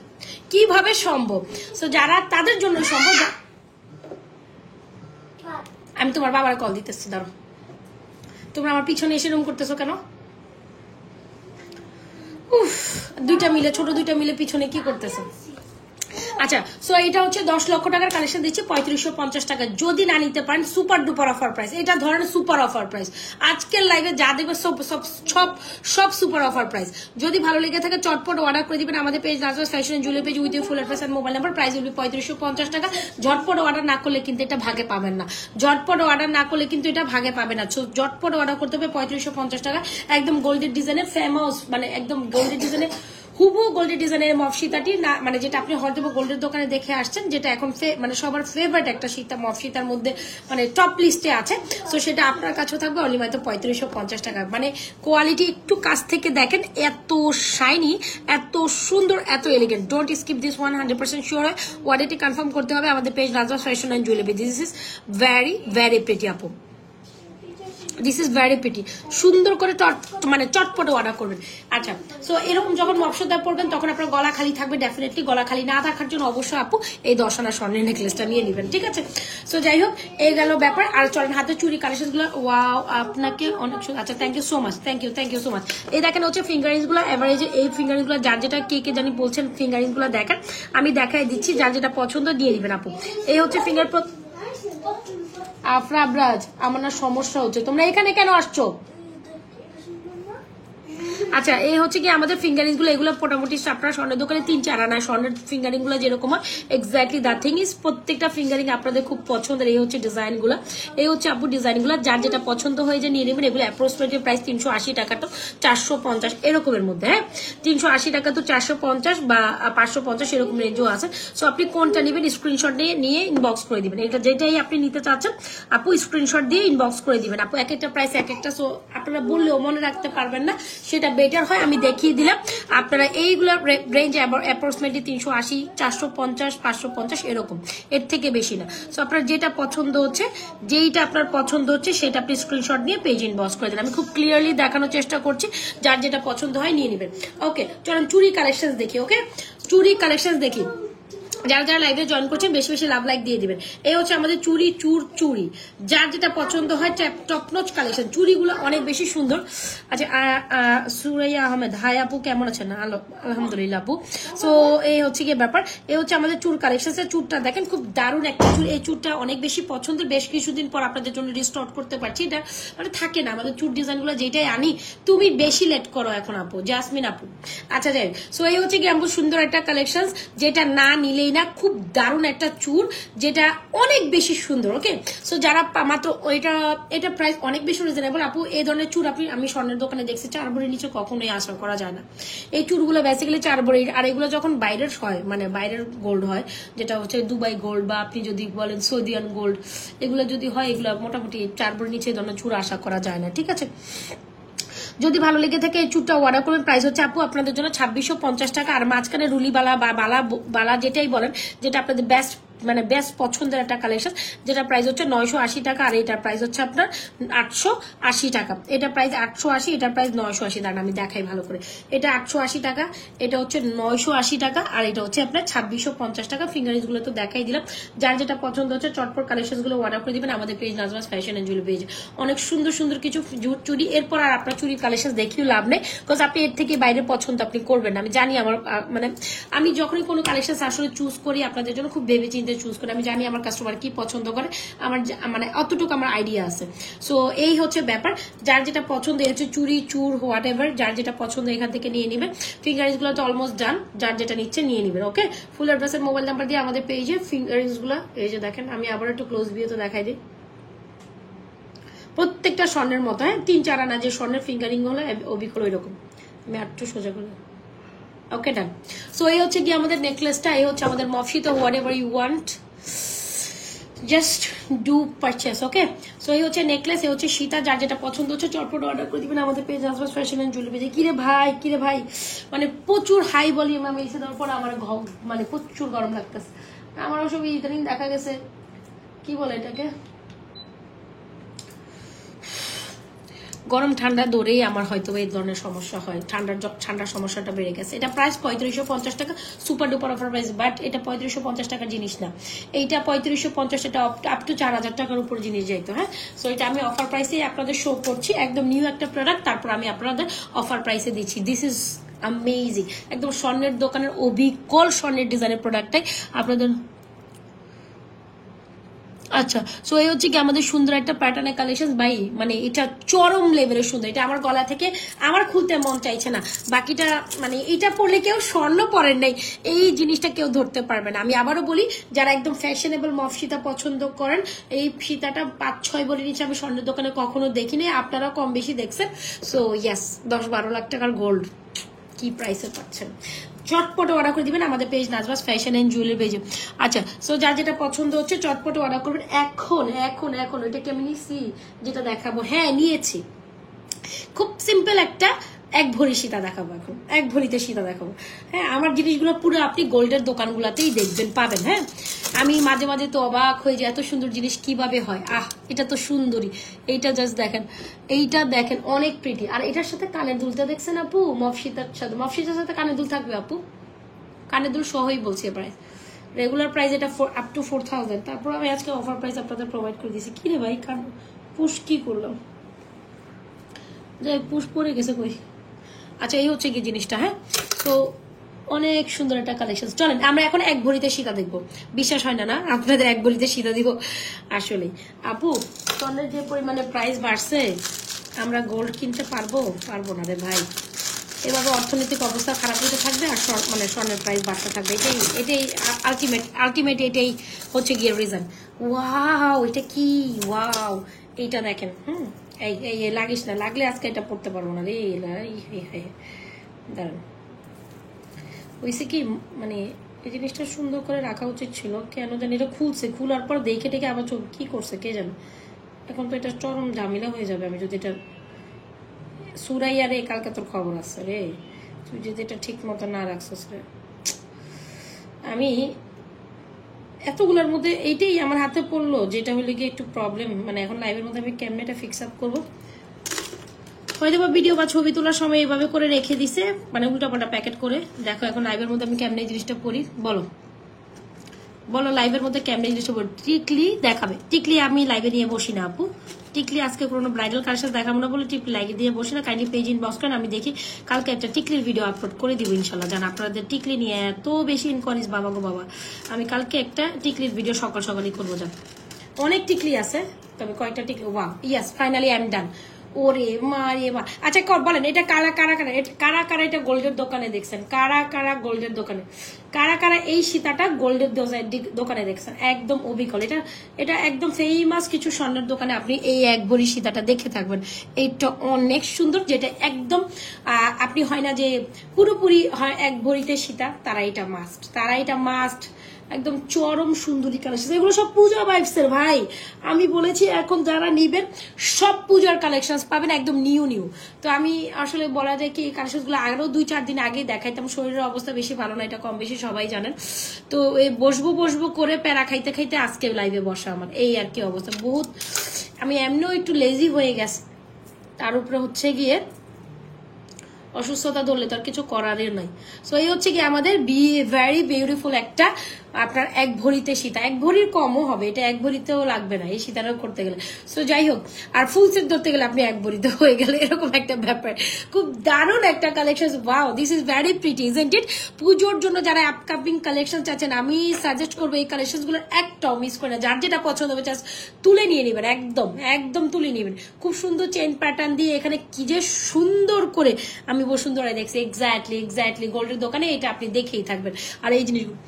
কিভাবে সম্ভব? সো যারা, তাদের জন্য সম্ভব। আমি তোমার বাবার কল দিতেছি, ধরো। তোমরা আমার পিছনে এসে রুম করতেছো কেন? উফ, দুইটা মিলে, ছোট দুইটা মিলে পিছনে কি করতেছে? আচ্ছা, সো এটা হচ্ছে 10 লক্ষ টাকার কালেকশন দিচ্ছে 3550 টাকা। যদি না নিতে পারেন সুপার ডুপার অফার প্রাইস, এটা ধরেন সুপার অফার প্রাইস। আজকের লাইভে যা দেখবে সব সব সব সব সুপার অফার প্রাইস। যদি ভালো লেগে থাকে চটপট অর্ডার করে দিবেন আমাদের page Nazras fashion jewellery page with full address and mobile number. Price will be 3550 টাকা। ঝটপট অর্ডার না করলে কিন্তু এটা ভাগে পাবেন না, ঝটপট অর্ডার না করলে কিন্তু এটা ভাগে পাবেন না। ঝটপট অর্ডার করতে হবে 3550 টাকা। একদম গোল্ডের ডিজাইনের ফেমাস, মানে একদম গোল্ডের ডিজাইনের হুবু গোল্ডের ডিজাইনের মফ সীতাটি না, মানে যেটা আপনি হয়তো গোল্ডের দোকানে দেখে আসছেন, যেটা এখন মানে সবার ফেভারিট একটা সীতা, মফ সীতার মধ্যে মানে টপ লিস্টে আছে। সো সেটা আপনার কাছেও থাকবে অনলি মাত্র 3550 টাকা। মানে কোয়ালিটি একটু কাছ থেকে দেখেন, এত শাইনি, এত সুন্দর, এত elegant. Don't skip this 100% sure হয় ওয়ারেন্টি কনফার্ম করতে হবে আমাদের page Nazras fashion and jewellery. This is very very pretty আপু, দিস ইজ ভেরি প্রিটি। সুন্দর করে মানে চটপটে অর্ডার করবেন। আচ্ছা, সো এরকম যখন মফসদা পড়বেন তখন আপনার গলা খালি থাকবে, ডেফিনেটলি গলা খালি না থাকার জন্য অবশ্যই আপু এই 10 আনা স্বর্ণের নেকলেসটা নিয়ে নেবেন, ঠিক আছে? সো যাই হোক, এই গেল ব্যাপার। আর চলেন হাতে চুরি কালেকশন গুলো। ওয়াও, আপনাকে অনেক, আচ্ছা thank you so much, thank you so much. এই দেখেন হচ্ছে ফিঙ্গারিংস গুলো, এভারেজে এই ফিঙ্গারিংস গুলো যার যেটা কে জানি বলছেন ফিঙ্গারিংস গুলো দেখেন, আমি দেখাই দিচ্ছি, যার যেটা পছন্দ দিয়ে দিবেন আপু। এই হচ্ছে ফিঙ্গার। আফরাবরাজ, আমার না সমস্যা হচ্ছে, তোমরা এখানে কেন আসছো? আচ্ছা, এই হচ্ছে কি আমাদের ফিঙ্গারিং গুলো, এগুলো মোটামুটি আপনারা স্বর্ণের দোকানে 3-4 আনা স্বর্ণের ফিঙ্গারিং গুলো যেরকম হয় এক্স্যাক্টলি দ্য থিং ইজ। প্রত্যেকটা ফিঙ্গারিং আপনাদের খুব পছন্দের। এই হচ্ছে ডিজাইন গুলো, এই হচ্ছে আপু ডিজাইন গুলো, যার যেটা পছন্দ হয়ে যে নিয়ে নেবেন। এগুলো অ্যাপ্রক্সিমেটলি প্রাইস 380 টাকা তো 450 এরকমের মধ্যে, হ্যাঁ 380 টাকা তো 450 বা 550 এরকম রেঞ্জও আছে। সো আপনি কোনটা নেবেন স্ক্রিনশট নিয়ে ইনবক্স করে দিবেন। এটা যেটাই আপনি নিতে চাচ্ছেন আপু স্ক্রিনশট দিয়ে ইনবক্স করে দিবেন আপু। এক একটা প্রাইস এক একটা, সো আপনারা বললেও মনে রাখতে পারবেন না, সেটা বেটার হয় আমি দেখিয়ে দিলাম। আপনারা এইগুলো রেঞ্জ অ্যাপ্রক্সিমেটলি 380, 450, 550 এরকম, এর থেকে বেশি না। সো আপনার যেটা পছন্দ হচ্ছে, যেইটা আপনার পছন্দ হচ্ছে সেটা আপনি স্ক্রিনশট নিয়ে পেজ ইনবক্স করে দেন। আমি খুব ক্লিয়ারলি দেখানোর চেষ্টা করছি, যার যেটা পছন্দ হয় নিয়ে নেবেন। ওকে, চলুন চুরি কালেকশন দেখি। ওকে, চুরি কালেকশন দেখি। যারা যারা লাইভে জয়েন করছেন বেশি বেশি লাভ লাইক দিয়ে দিবেন। এই হচ্ছে আমাদের চুরি, যার যেটা পছন্দ হয় টপনচ কালেকশন। চুরিগুলো অনেক বেশি সুন্দর। আচ্ছা, সুরাইয়া আহমেদ, হাই আপু কেমন আছেন? আলহামদুলিল্লাহ আপু। সো এই হচ্ছে গিয়ে ব্যাপার। এই হচ্ছে আমাদের চুর কালেকশন। চুরটা দেখেন, খুব দারুণ একটা চুর। এই চুরটা অনেক বেশি পছন্দের, বেশ কিছুদিন পর আপনাদের জন্য রিস্টক করতে পারছি। এটা মানে থাকে না আমাদের চুর ডিজাইন গুলো, যেটাই আনি তুমি বেশি লেট করো এখন আপু, জাসমিন আপু। আচ্ছা যাই, সো এই হচ্ছে গিয়ে আমাদের সুন্দর একটা কালেকশন, যেটা না নিলেই না। খুব দারুণ একটা চুর, যেটা অনেক বেশি সুন্দর। ওকে, সো যারা মাত্র এটা প্রাইস অনেক বেশি রিজনেবল আপু। এই ধরনের চুর আমি স্বর্ণের দোকানে দেখছি 4 ভরির নিচে কখনোই আশা করা যায় না। এই চুরগুলো বেসিক্যালি 4 ভরির, আর এগুলো যখন বাইরের হয়, মানে বাইরের গোল্ড হয়, যেটা হচ্ছে দুবাই গোল্ড বা আপনি যদি বলেন সৌদিয়ান গোল্ড, এগুলো যদি হয়, এগুলো মোটামুটি 4 ভরির নিচে এই ধরনের চুর আশা করা যায় না, ঠিক আছে? যদি ভালো লেগে থাকে এই চুটটা অর্ডার করবেন। প্রাইস হচ্ছে আপু আপনাদের জন্য 2650 টাকা। আর মাঝখানে রুলি বালা বা বালা যেটাই বলেন, যেটা আপনাদের বেস্ট মানে বেস্ট পছন্দের একটা কালেকশন, যেটা প্রাইস হচ্ছে 980 টাকা, আর এটার প্রাইস হচ্ছে আপনার 880 টাকা। এটা প্রাইস 880, এটার প্রাইস 980। দাঁড়ান আমি দেখাই ভালো করে। এটা 880 টাকা, এটা হচ্ছে 980 টাকা, আর এটা হচ্ছে আপনার 2650 টাকা। ফিঙ্গারিংস গুলো তো দেখাই দিলাম। যার যেটা পছন্দ হচ্ছে চটপট কালেকশন গুলো অর্ডার করে দিবেন আমাদের page Nazras fashion and jewellery page. অনেক সুন্দর সুন্দর কিছু চুড়ি, এরপর আর আপনার চুরির কালেকশন দেখিও লাভ নেই, বিকজ আপনি এর থেকে বাইরে পছন্দ আপনি করবেন না। আমি জানি আমার মানে আমি যখনই কোনো কালেকশন আসলে চুজ করি আপনাদের জন্য খুব ভেবে চিন্তে চুজ করি। আমি জানি আমার কাস্টমার কি পছন্দ করে, আমার মানে অতটুকু আমার আইডিয়া আছে। সো এই হচ্ছে ব্যাপার, যার যেটা পছন্দ এই হচ্ছে চুরি চুর হোয়াট এভার, যার যেটা পছন্দ এখান থেকে নিয়ে নেবেন। ফিঙ্গারিংস গুলো তো অলমোস্ট ডান, যার যেটা নিচ্ছে নিয়ে নেবেন। ওকে, ফুল অ্যাড্রেসের মোবাইল নাম্বার দিয়ে আমাদের পেজে ফিঙ্গারিংস গুলো এই যে দেখেন, আমি আবার একটু ক্লোজ ভিউ তো দেখাই দিই। প্রত্যেকটা স্বর্ণের মতো, হ্যাঁ 3-4 আনা যে স্বর্ণের ফিঙ্গারিং হলো অবিক হলো এরকম। আমি একটু সোজা করে, ওকে ডান। সো এই হচ্ছে কি আমাদের নেকলেসটা, এই হচ্ছে আমাদের মফসিতা, whatever you want just do purchase. Okay, so এই হচ্ছে নেকলেস, এই হচ্ছে সীতা, যার যেটা পছন্দ হচ্ছে চটপট অর্ডার করে দিবেন আমাদের page Nazras fashion and jewellery পেজে। কিরে ভাই মানে প্রচুর হাই ভলিউম আমি এসে দেওয়ার পর আমার মানে প্রচুর গরম লাগতেছে। আমার সব ইদানিং দেখা গেছে কি বলে এটাকে, গরম ঠান্ডা দৌড়েই আমার হয়তো এই ধরনের সমস্যা হয়, ঠান্ডার সমস্যাটা বেড়ে গেছে। এটা প্রাইস 3550 টাকা, super duper offer price, but এটা 3550 টাকার জিনিস না, এইটা 3550, এটা আপ টু 4000 টাকার উপর জিনিস যাইতো। হ্যাঁ, সো এটা আমি অফার প্রাইসেই আপনাদের শো করছি, একদম নিউ একটা প্রোডাক্ট, তারপর আমি আপনাদের অফার প্রাইসে দিচ্ছি। দিস ইজ অ্যামেজিং, একদম স্বর্ণের দোকানের অবিকল স্বর্ণের ডিজাইনের প্রোডাক্টটাই আপনাদের। আচ্ছা, সো এই হচ্ছে কি আমাদের সুন্দর একটা প্যাটার্নের কালেকশন ভাই, মানে এটা চরম লেভেলের সুন্দর। এটা আমার গলা থেকে আমার খুলতে মন চাইছে না, বাকিটা মানে এটা পরলে কেউ স্বর্ণ পরেন নাই এই জিনিসটা কেউ ধরতে পারবে না। আমি আবারও বলি, যারা একদম ফ্যাশনেবল মফ সীতা পছন্দ করেন, এই সীতাটা 5-6 বলে নিচে আমি স্বর্ণের দোকানে কখনো দেখিনি, আপনারা কম বেশি দেখছেন। সো ইয়েস, 10-12 লাখ টাকার গোল্ড কি প্রাইসে পাচ্ছেন, চটপটে অর্ডার করে দিবেন আমাদের page Nazras fashion and jewellery পেজে। আচ্ছা, সো যার যেটা পছন্দ হচ্ছে চটপটে অর্ডার করবেন এখন এখন এখন। এটা আমি নিছি, যেটা দেখাবো, হ্যাঁ নিয়েছি, খুব সিম্পল একটা এক ভরি সীতা দেখাবো এখন, এক ভরিতে সীতা দেখাবো। হ্যাঁ, আমার জিনিসগুলো পুরো আপনি গোল্ডের দোকানগুলোতেই দেখবেন পাবেন। হ্যাঁ, আমি মাঝে মাঝে তো অবাক হয়ে যায় এত সুন্দর জিনিস কিভাবে হয়। এটা তো সুন্দরী, এইটা জাস্ট দেখেন, এইটা দেখেন অনেক প্রিটি। আর এটার সাথে কানের দুলটা দেখছেন আপু, মফসিতার সাথে কানের দুল থাকবে আপু, কানের দুল সহই বলছি প্রাইস, রেগুলার প্রাইস এটা আপ টু 4000। তারপর আমি আজকে অফার প্রাইস আপনাদের প্রোভাইড করে দিয়েছি। কি রে ভাই কান পুশ কি করলাম, যাই পুশ পরে গেছে কই। আচ্ছা, এই হচ্ছে কি জিনিসটা। হ্যাঁ, তো অনেক সুন্দর একটা কালেকশন। চলেন আমরা এখন এক ভরিতে সীতা দেখবো। বিশ্বাস হয় না না আপনাদের, এক ভরিতে সীতা দিব। আসলে আপু স্বর্ণের যে পরিমাণে প্রাইস বাড়ছে, আমরা গোল্ড কিনতে পারবো না রে ভাই। এভাবে অর্থনৈতিক অবস্থা খারাপ হতে থাকবে আর মানে স্বর্ণের প্রাইস বাড়তে থাকবে। এটাই আলটিমেট এটাই হচ্ছে গিয়ে রিজন। ওয়াও, এটা কি ওয়াও, এইটা দেখেন। এই লাগিস না, লাগলে আজকে এটা পড়তে পারবো না রে। দাঁড়ান, হয়েছে কি মানে এই জিনিসটা সুন্দর করে রাখা উচিত ছিল, কেন জানি এটা খুলছে, খোলার পর দেখে টেকে আবার চোখ কি করছে কে জানে। এখন তো এটা চরম ঝামেলা হয়ে যাবে আমি যদি এটা সুরাইয়া রে, কালকে তোর খবর আছে রে, তুই যদি এটা ঠিক মতো না রাখছিস রে। আমি এতগুলোর মধ্যে এইটাই আমার হাতে পড়লো, যেটা হলে গিয়ে একটু প্রবলেম। মানে এখন লাইভের মধ্যে আমি কেমনে এটা ফিক্স আপ করবো, হয়তো বা ভিডিও বা ছবি তোলার সময় এইভাবে করে রেখে দিছে, মানে উল্টাপাল্টা প্যাকেট করে। দেখো এখন লাইভের মধ্যে আমি কেমনে জিনিসটা পড়ি, বলো লাইভের মধ্যে কেমনে জিনিসটা পড়ি। টিকলি দেখাবে, টিকলি আমি লাইভে নিয়ে বসি না আপু, টিকলি আজকে কোনো ব্রাইডাল কালেকশন দেখাবো না বলে টিকলি লাইভে দিয়ে বসি না। কাইন্ডলি পেজ ইনবক্স করেন, আমি দেখি কালকে একটা টিকলির ভিডিও আপলোড করে দিব ইনশাল্লাহ। জান আপনাদের টিকলি নিয়ে এত বেশি ইনকোয়ারিজ, বাবা গো বাবা, আমি কালকে একটা টিকলির ভিডিও সকালই করবো। জান অনেক টিকলি আছে, তবে কয়েকটা টিকলি। Wow, yes, finally I am done. ওরে মা রে মা। আচ্ছা বলেন, এটা কারা এটা গোল্ডের দোকানে দেখছেন, কারা গোল্ডের দোকানে, কারা এই সীতাটা গোল্ডের দোকানে দেখছেন, একদম অবিকল। এটা একদম ফেমাস কিছু স্বর্ণের দোকানে আপনি এই এক ভরি সীতাটা দেখে থাকবেন। এইটা অনেক সুন্দর, যেটা একদম আপনি হয় না যে পুরোপুরি হয় এক ভরিতে সীতা, তারা এটা মাস্ট একদম চরম সুন্দরী কালেকশন, এগুলো সব পূজা ভাইবসের ভাই। আমি বলেছি এখন যারা নিবেন সব পূজার কালেকশন পাবেন একদম নিউ নিউ। তো আমি আসলে বলা যায় কি এই কালেকশনগুলো আরো 2-4 দিন আগে দেখাইতাম, শরীরের অবস্থা বেশি ভালো না, এটা কম বেশি সবাই জানেন। তো এই বসবো করে প্যারা খাইতে খাইতে আজকে লাইভে বসা আমার, এই আর কি অবস্থা। বহুত আমি এমনিও একটু লেজি হয়ে গেছি, তার উপরে হচ্ছে গিয়ে অসুস্থতা ধরলে তো আর কিছু করারই নাই। সো এই হচ্ছে কি আমাদের ভেরি বিউটিফুল একটা আপনার এক ভরিতে সীতা, এক ভরির কমও হবে, এটা এক ভরিতেও লাগবে না এই সীতাটাও করতে গেলে। সো যাই হোক, আর ফুল সেট ধরতে গেলে আপনি এক ভরিতে হয়ে গেলে, এরকম একটা ব্যাপার। খুব দারুণ একটা collection, wow this is very pretty isn't it. পুজোর জন্য যারা আপকামিং কালেকশন চাচ্ছেন আমি সাজেস্ট করবো এই কালেকশন গুলো একটাও মিস করে না, যার যেটা পছন্দ হবে জাস্ট তুলে নিয়ে নেবেন, একদম একদম তুলে নেবেন। খুব সুন্দর চেন প্যাটার্ন দিয়ে এখানে কি যে সুন্দর করে আমি বসুন্ধরায় দেখছি, এক্স্যাক্টলি গোল্ডের দোকানে এটা আপনি দেখেই থাকবেন। আর এই জিনিসগুলো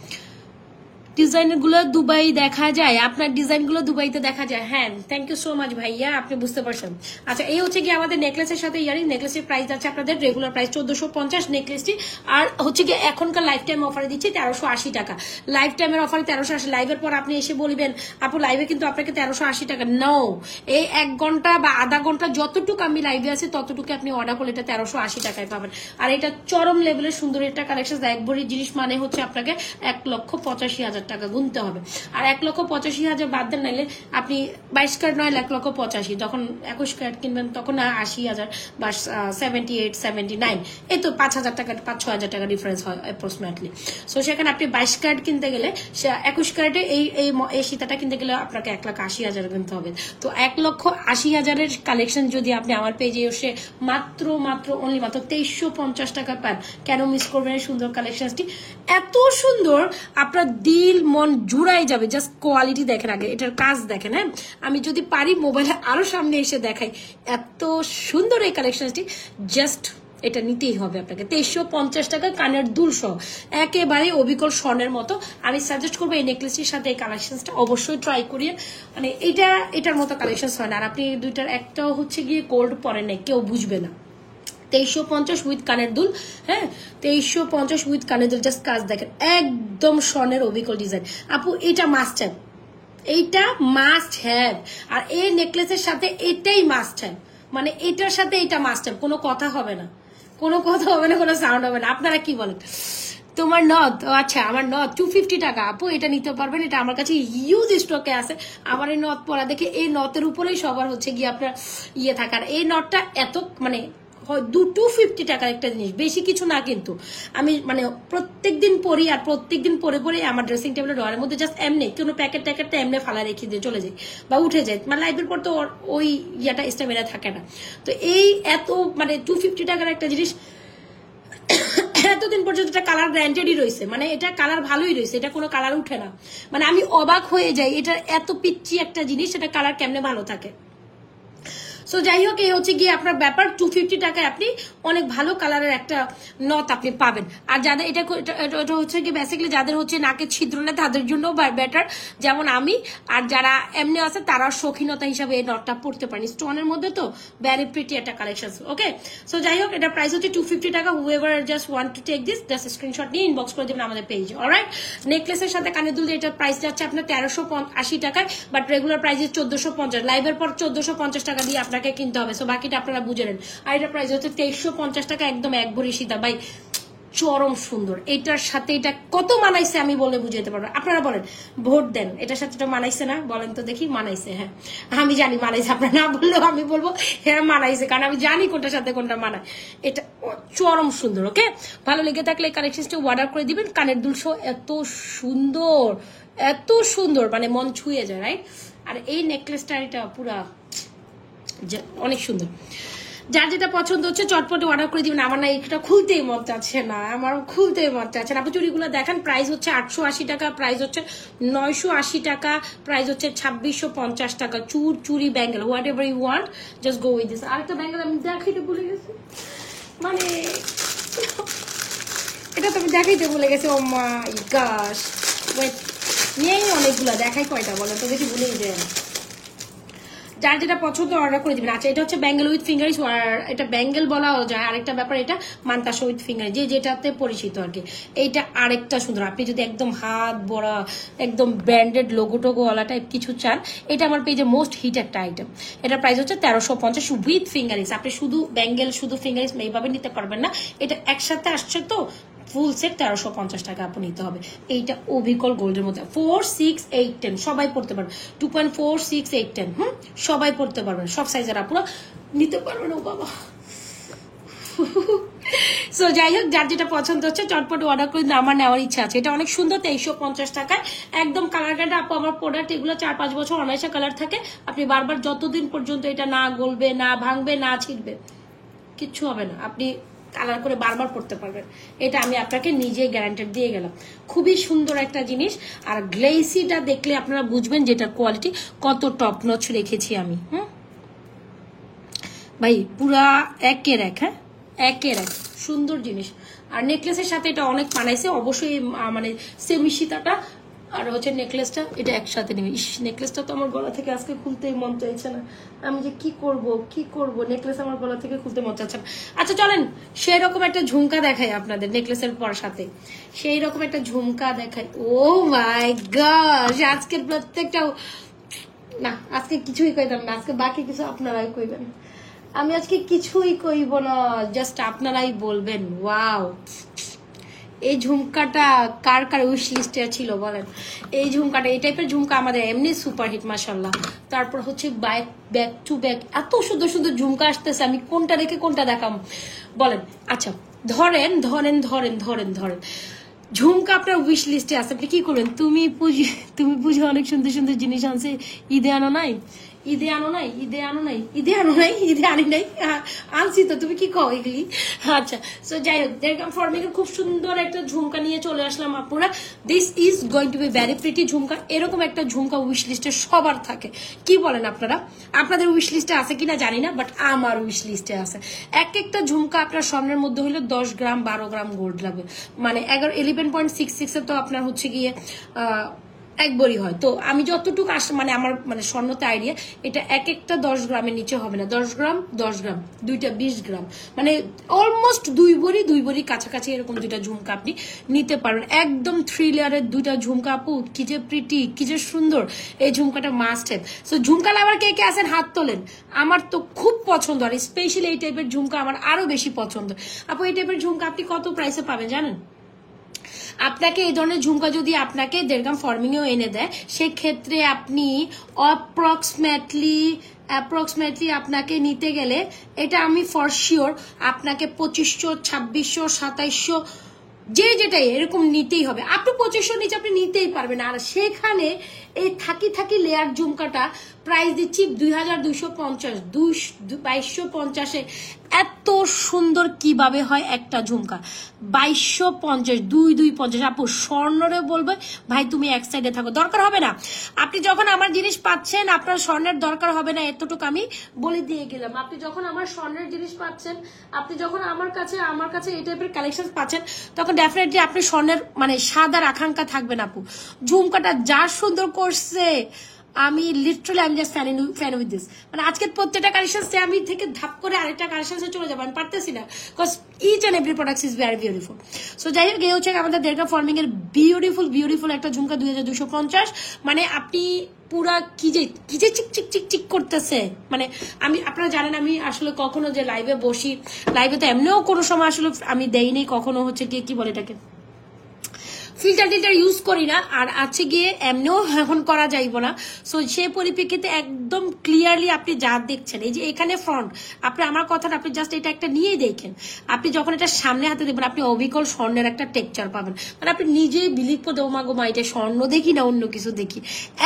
ডিজাইন গুলো দুবাই দেখা যায়, আপনার ডিজাইন গুলো দুবাইতে দেখা যায়। হ্যাঁ থ্যাংক ইউ সো মাচ ভাইয়া, আপনি বুঝতে পারছেন। আচ্ছা এই হচ্ছে কি আমাদের নেকলেসের সাথে ইয়ারিং, নেকলেসের প্রাইস আছে আপনাদের রেগুলার প্রাইস 1450 নেকলেসটি, আর হচ্ছে কি এখনকার লাইফ টাইম অফারে দিচ্ছি 1380 টাকা। লাইফ টাইমের অফারে 1380, লাইভের পর আপনি এসে বলবেন আপু লাইভে কিন্তু আপনাকে 1380 টাকা। নো, এই 1 ঘন্টা বা আধা ঘন্টা যতটুকু আমি লাইভে আছি ততটুকু আপনি অর্ডার করলে এটা 1380 টাকায় পাবেন। আর এটা চরম লেভেলের সুন্দর একটা কালেকশন, এক ভরি জিনিস মানে হচ্ছে আপনাকে 1,85,000 টাকা গুনতে হবে। আর 1,85,000 বাদ দেন, নাইলে আপনি 22 ক্যারেট নয় 1,85,000, যখন 21 ক্যারেট কিনবেন তখন 80,000 বা 78, 79, এই তো 5,000 টাকা 5-6,000 টাকা ডিফারেন্স হয় অ্যাপ্রক্সিমেটলি। সো সেখানে আপনি 22 ক্যারেট কিনতে গেলে 21 ক্যারেটে এই সীতাটা কিনতে গেলে আপনাকে 1,80,000 কিনতে হবে। তো 1,80,000 কালেকশন যদি আপনি আমার পেজে এসে মাত্র অনলি মাত্র 2350 টাকা পান, কেন মিস করবেন এই সুন্দর কালেকশনটি? এত সুন্দর, আপনার দিল মন জুড়াই যাবে। জাস্ট কোয়ালিটি দেখেন, আগে এটার কাজ দেখেন। হ্যাঁ আমি যদি পারি মোবাইলে আরো সামনে এসে দেখাই, এত সুন্দর এই কালেকশনটি, জাস্ট এটা নিতেই হবে আপনাকে। 2350 টাকা কানের দুল সহ, একেবারে অবিকল স্বর্ণের মতো। আমি সাজেস্ট করবো এই নেকলেসটির সাথে এই কালেকশনটা অবশ্যই ট্রাই করিয়ে, মানে এটার মতো কালেকশন হয় না। আর আপনি দুইটার একটাও হচ্ছে গিয়ে গোল্ড পরে নেই, কেউ বুঝবে না। 2350 উইথ কানের দুল, হ্যাঁ 2350 উইথ কানের দুল, জাস্ট কাজ দেখেন একদম স্বর্ণের অবিকল ডিজাইন। আপু এটা মাস্ট হ্যাভ, এইটা মাস্ট হ্যাভ। আর এই নেকলেসের সাথে এটাই মাস্ট হ্যাভ, মানে এটার সাথে এটা মাস্ট হ্যাভ, কোনো কথা হবে না, কোনো সাউন্ড হবে না। আপনারা কি বলেন? তোমার নথ, আচ্ছা আমার নথ 250 টাকা। আপু এটা নিতে পারবেন, এটা আমার কাছে হিউজ স্টকে আছে। আমার এই নথ পরা দেখে এই নথের উপরেই সবার হচ্ছে গিয়ে আপনার ইয়ে থাকার, এই নথটা এত মানে 250 টাকার একটা জিনিস, বেশি কিছু না। কিন্তু আমি মানে প্রত্যেকদিন পরি, আর প্রত্যেকদিন পরে আমার ড্রেসিং টেবিলের ড্রয়ারের মধ্যে জাস্ট এমনি কোনো প্যাকেটটা এমনি ফালা রেখে দিয়ে চলে যায় বা উঠে যায়, মানে লাইফের পর তো ওই ইয়াটা স্টেমিনা থাকে না। তো এই এত মানে 250 টাকার একটা জিনিস এতদিন পর্যন্ত এটা কালার গ্যারান্টেডই রয়েছে, মানে এটা কালার ভালোই রয়েছে, এটা কোনো কালার উঠে না। মানে আমি অবাক হয়ে যাই, এটা এত পিচ্ছি একটা জিনিস, এটা কালার কেমনে ভালো থাকে। সো যাই হোক, এই হচ্ছে গিয়ে আপনার ব্যাপার। 250 টাকায় আপনি অনেক ভালো কালারের একটা নথ আপনি পাবেন। আর যাদের এটা হচ্ছে কি বেসিক্যালি যাদের হচ্ছে নাকে ছিদ্র না তাদের জন্য বেটার, যেমন আমি। আর যারা এমনি আছে তারা শৌখিনতা হিসাবে এই নথটা পড়তে পারেন, স্টোনের মধ্যে তো ভেরি প্রিটি একটা কালেকশন। ওকে, সো যাই হোক, এটা প্রাইস হচ্ছে 250 টাকা। However just want to take this, just screenshot নিয়ে ইনবক্স করে দেবেন আমাদের পেজে। অলরাইট, নেকলেসের সাথে কানের দুল, এটার প্রাইস যাচ্ছে আপনার 1380 টাকায়, বাট রেগুলার প্রাইস 1450। লাইভের পর 1450 টাকা দিয়ে আপনাকে কিনতে হবে। সো বাকিটা আপনারা বুঝে নেন। আর এটা প্রাইস হচ্ছে 2350 টাকা, একদম এক ভরি সীতা। ভাই চরম সুন্দর, এটার সাথে এটা কত মানাইছে আমি বলে বুঝাতে পারবো। আপনারা বলেন, ভোট দেন, এটার সাথে এটা মানাইছে না? বলেন তো দেখি। মানাইছে, হ্যাঁ আমি জানি মানাইছে, আপনারা না বললেও আমি বলবো হ্যাঁ মানাইছে, কারণ আমি জানি কোনটার সাথে কোনটা মানায়। এটা চরম সুন্দর। ওকে, ভালো লেগে থাকলে কালেকশনটা অর্ডার করে দিবেন। কানের দুল সহ এত সুন্দর, মানে মন ছুঁয়ে যায়, রাইট? আর এই নেকলেসটা এটা পুরা অনেক সুন্দর। যার যেটা পছন্দ হচ্ছে চটপটে অর্ডার করে দিবেন। আমার না এটা খুলতেই মন চাচ্ছে না, আমার খুলতেই মন চাচ্ছে না। আপনি চুড়িগুলো দেখেন, প্রাইস হচ্ছে 880 টাকা, প্রাইস হচ্ছে 980 টাকা, প্রাইস হচ্ছে 2650 টাকা। চুড়ি bangle, whatever you want, just go with this. আরেকটা ব্যাঙ্গেল আমি দেখাইতে ভুলে গেছি, মানে এটা তো আমি দেখাইতে ভুলে গেছি। ও মাই গশ, ওয়েট, নিয়েই অনেকগুলো দেখাই, কয়টা বলেন তো দেখি, ভুলেই যায়। যার যেটা পছন্দ অর্ডার করে দিবেন। আচ্ছা, এটা হচ্ছে ব্যাঙ্গেল উইথ ফিঙ্গারিস, আর এটা ব্যাঙ্গেল বলাও যায়। আরেকটা ব্যাপার, এটা মান্তাসা উইথ ফিঙ্গারিস, যে যেটাতে পরিচিত আর কি। এইটা আরেকটা সুন্দর। আপনি যদি একদম হাত বড়া একদম ব্র্যান্ডেড লোগো টোগো ওয়ালা টাইপ কিছু চান, এটা আমার পেজে মোস্ট হিট একটা আইটেম। এটার প্রাইস হচ্ছে 1350 উইথ ফিঙ্গারিস। আপনি শুধু ব্যাঙ্গেল শুধু ফিঙ্গারিস এইভাবে নিতে পারবেন না, এটা একসাথে আসছে তো ফুল সেট 1350 টাকা আপনি নিতে হবে। এইটা অবিকল গোল্ডের মধ্যে 4, 6, 8, 10 সবাই পড়তে পারবে। 2.4, 6, 8, 10 সবাই পড়তে পারবেন, সব সাইজের আপুরা নিতে পারবেন। ও বাবা। সো যাই হোক, যার যেটা পছন্দ হচ্ছে চটপট অর্ডার করে আমার নেওয়ার ইচ্ছা আছে। এটা অনেক সুন্দর, 2350 টাকায় একদম কালার কাটা। আপু আমার প্রোডাক্ট এগুলো 4-5 বছর অনায়াসে কালার থাকে। আপনি বারবার যতদিন পর্যন্ত এটা না গলবে, না ভাঙবে, না ছিটবে, কিচ্ছু হবে না, আপনি কালার করে বারবার পড়তে পারবেন। এটা আমি আপনাকে নিজে গ্যারান্টেড দিয়ে গেলাম। খুবই সুন্দর একটা জিনিস। আর গ্লেসিটা দেখলে আপনারা বুঝবেন যেটার কোয়ালিটি কত টপ নচ রেখেছি আমি। ভাই পুরা একের এক, হ্যাঁ একের এক সুন্দর জিনিস। আর নেকলেসের সাথে এটা অনেক মানাইছে অবশ্যই, মানে সেমি সীতাটা আর হচ্ছে নেকলেসটা, এটা একসাথে নেবে। নেকলেসটা তো আমার গলা থেকে আজকে খুলতেই মন চাইছে না। আমি যে কি করব, নেকলেস আমার গলা থেকে খুলতে মন চাচ্ছে না। আচ্ছা চলেন সেই রকম একটা ঝুমকা দেখাই আপনাদের, নেকলেসের পর সাথে সেই রকম একটা ঝুমকা দেখাই। ও মাই গড, আজকের প্রত্যেকটা না, আজকে কিছুই কইতাম না, আজকে বাকি কিছু আপনারাই কইবেন। আমি আজকে কিছুই কইব না, জাস্ট আপনারাই বলবেন ওয়াও। এই ঝুমকাটা কার কার উইশ লিস্টে ছিল বলেন? এই ঝুমকাটা, এই টাইপের ঝুমকা আমাদের এমনি সুপারহিট মাশাআল্লাহ। তারপর হচ্ছে ব্যাক টু ব্যাক এত সুন্দর সুন্দর ঝুমকা আসতেছে, আমি কোনটা রেখে কোনটা দেখাম বলেন? আচ্ছা ধরেন ঝুমকা আপনার উইশ লিস্টে আছে, আপনি কি করবেন? তুমি পুজো অনেক সুন্দর সুন্দর জিনিস আনছে, ঈদে আনো নাই, আনছি তো, তুমি কি কও এগুলি? আচ্ছা সো যাই হোক, দেখলাম ফর্মিংয়ের খুব সুন্দর একটা ঝুমকা নিয়ে চলে আসলাম আপুরা। This is going to be very pretty jhumka. এরকম একটা ঝুমকা উইশ লিস্টে সবার থাকে, কি বলেন আপনারা? আপনাদের উইশ লিস্টে আছে কিনা জানি না, বাট আমার উইশ লিস্টে আছে। এক একটা ঝুমকা আপনার স্বর্ণের মধ্যে হলে 10 গ্রাম 12 গ্রাম গোল্ড লাগবে, মানে 11.66 এ তো আপনার হচ্ছে গিয়ে একবারই হয়। তো আমি যতটুকু মানে আমার মানে স্বর্ণতে আইডিয়া, এটা এক একটা 10 গ্রামের নিচে হবে না। 10 গ্রাম 10 গ্রাম, দুইটা 20 গ্রাম, মানে অলমোস্ট দুই বড়ি কাছাকাছি এরকম দুইটা ঝুমকা আপনি নিতে পারবেন। একদম 3 লেয়ারের দুইটা ঝুমকা আপু, কি যে প্রিটি, কি যে সুন্দর। এই ঝুমকাটা মাস্ট হ্যাভ। সো ঝুমকা লাভার কে কে আছেন হাত তোলেন। আমার তো খুব পছন্দ, আর স্পেশালি এই টাইপের ঝুমকা আমার আরো বেশি পছন্দ। আপু এই টাইপের ঝুমকা আপনি কত প্রাইসে পাবেন জানেন? আপনাকে এই ধরনের ঝুমকা যদি আপনাকে 1.5 গ্রাম ফর্মিংও এনে দেয়, সেক্ষেত্রে আপনি অ্যাপ্রক্সিমেটলি আপনাকে নিতে গেলে, এটা আমি ফর শিওর আপনাকে 2500, 2600, 2700 যেটাই এরকম নিতেই হবে। আপনি 2500 নিচে আপনি নিতেই পারবেন। আর সেখানে এই থাকি লেয়ার ঝুমকাটা প্রাইস দিচ্ছি 2250, 2250-এ। এত সুন্দর কিভাবে হয় একটা ঝুমকা 2250, 2250। আপু স্বর্ণরে বলবে ভাই তুমি এক সাইডে থাকো, দরকার হবে না। আপনি যখন আমার জিনিস পাচ্ছেন আপনার স্বর্ণের দরকার হবে না, এতটুকু আমি বলে দিয়ে গেলাম। আপনি যখন আমার স্বর্ণের জিনিস পাচ্ছেন, আপনি যখন আমার কাছে এই টাইপের কালেকশন পাচ্ছেন, তখন ডেফিনেটলি আপনি স্বর্ণের মানে সাদার আকাঙ্ক্ষা থাকবে না। আপু ঝুমকাটা যা সুন্দর করছে, আমি লিটারালি আমি জাস্ট ফ্যান উইথ দিস। মানে আজকের প্রত্যেকটা কালেকশন আমি থেকে ধাপ করে আরেকটা কালেকশনে চলে যাবো, আমি পারতেছি না, because each and every product is very beautiful. So যাই হোক, এই হচ্ছে আমাদের 1.5 গ্রাম ফর্মিং এর বিউটিফুল একটা ঝুমকা 2250। মানে আপনি পুরা কি যে চিক করতেছে। মানে আপনারা জানেন আমি আসলে কখনো যে লাইভে বসি, লাইভে তো এমনিও কোনো সময় আসলে আমি দেইনি কখনো হচ্ছে কি বলে এটাকে ফিল্টার ইউজ করি না, আর আছে গিয়ে এমনিও এখন করা যাইব না। সো সে পরিপ্রেক্ষিতে একদম ক্লিয়ারলি আপনি যা দেখছেন, এই যে এখানে ফ্রন্ট, আপনি আমার কথাটা আপনি জাস্ট এটা একটা নিয়েই দেখেন। আপনি যখন এটা সামনে হাতে দেখবেন, আপনি অবিকল স্বর্ণের একটা টেক্সচার পাবেন। মানে আপনি নিজেই বিলিভ করে ওমা এটা স্বর্ণ দেখি না অন্য কিছু দেখি,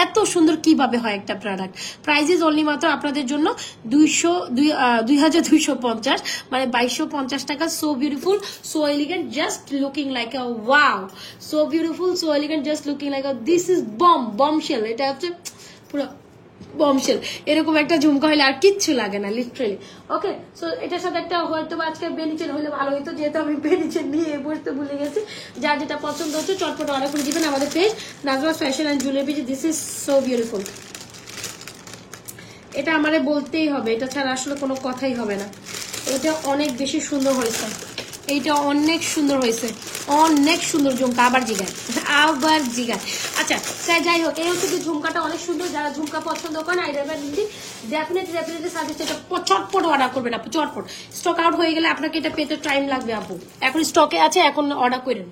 এত সুন্দর কিভাবে হয় একটা প্রোডাক্ট। প্রাইস ইজ অনলি মাত্র আপনাদের জন্য 2250, মানে 2250 টাকা। So beautiful, so elegant, just looking like a wow, so beautiful, so elegant, just looking like this is bombshell. এটা হচ্ছে পুরো বমশেল। এরকম একটা ঝুমকা হইলে আর কিচ্ছু লাগে না লিটারালি। ওকে, সো এটার সাথে একটা হয়তো আজকে বেনিচেন হলে ভালো হইতো, যেহেতু আমি বেনিচেন নিয়ে বসতে ভুলে গেছি। যার যেটা পছন্দ হচ্ছে চটপট অর্ডার করে দিবেন আমাদের page Nazras fashion and jewellery page. This is so beautiful. এটা আমারে বলতেই হবে, এটা ছাড়া আসলে কোনো কথাই হবে না। এটা অনেক বেশি সুন্দর হয়েছে, এইটা অনেক সুন্দর হয়েছে, অনেক সুন্দর ঝুমকা। আবার জিগায়, আবার জিগায়। আচ্ছা যাই হোক, এই হচ্ছে ঝুমকাটা অনেক সুন্দর। যারা ঝুমকা পছন্দ করেন ডেফিনেটলি সাজেস্ট এটা চটপট অর্ডার করবেন আপু, চটপট। স্টক আউট হয়ে গেলে আপনাকে এটা পেতে টাইম লাগবে আপু। এখন স্টকে আছে, এখন অর্ডার করেন।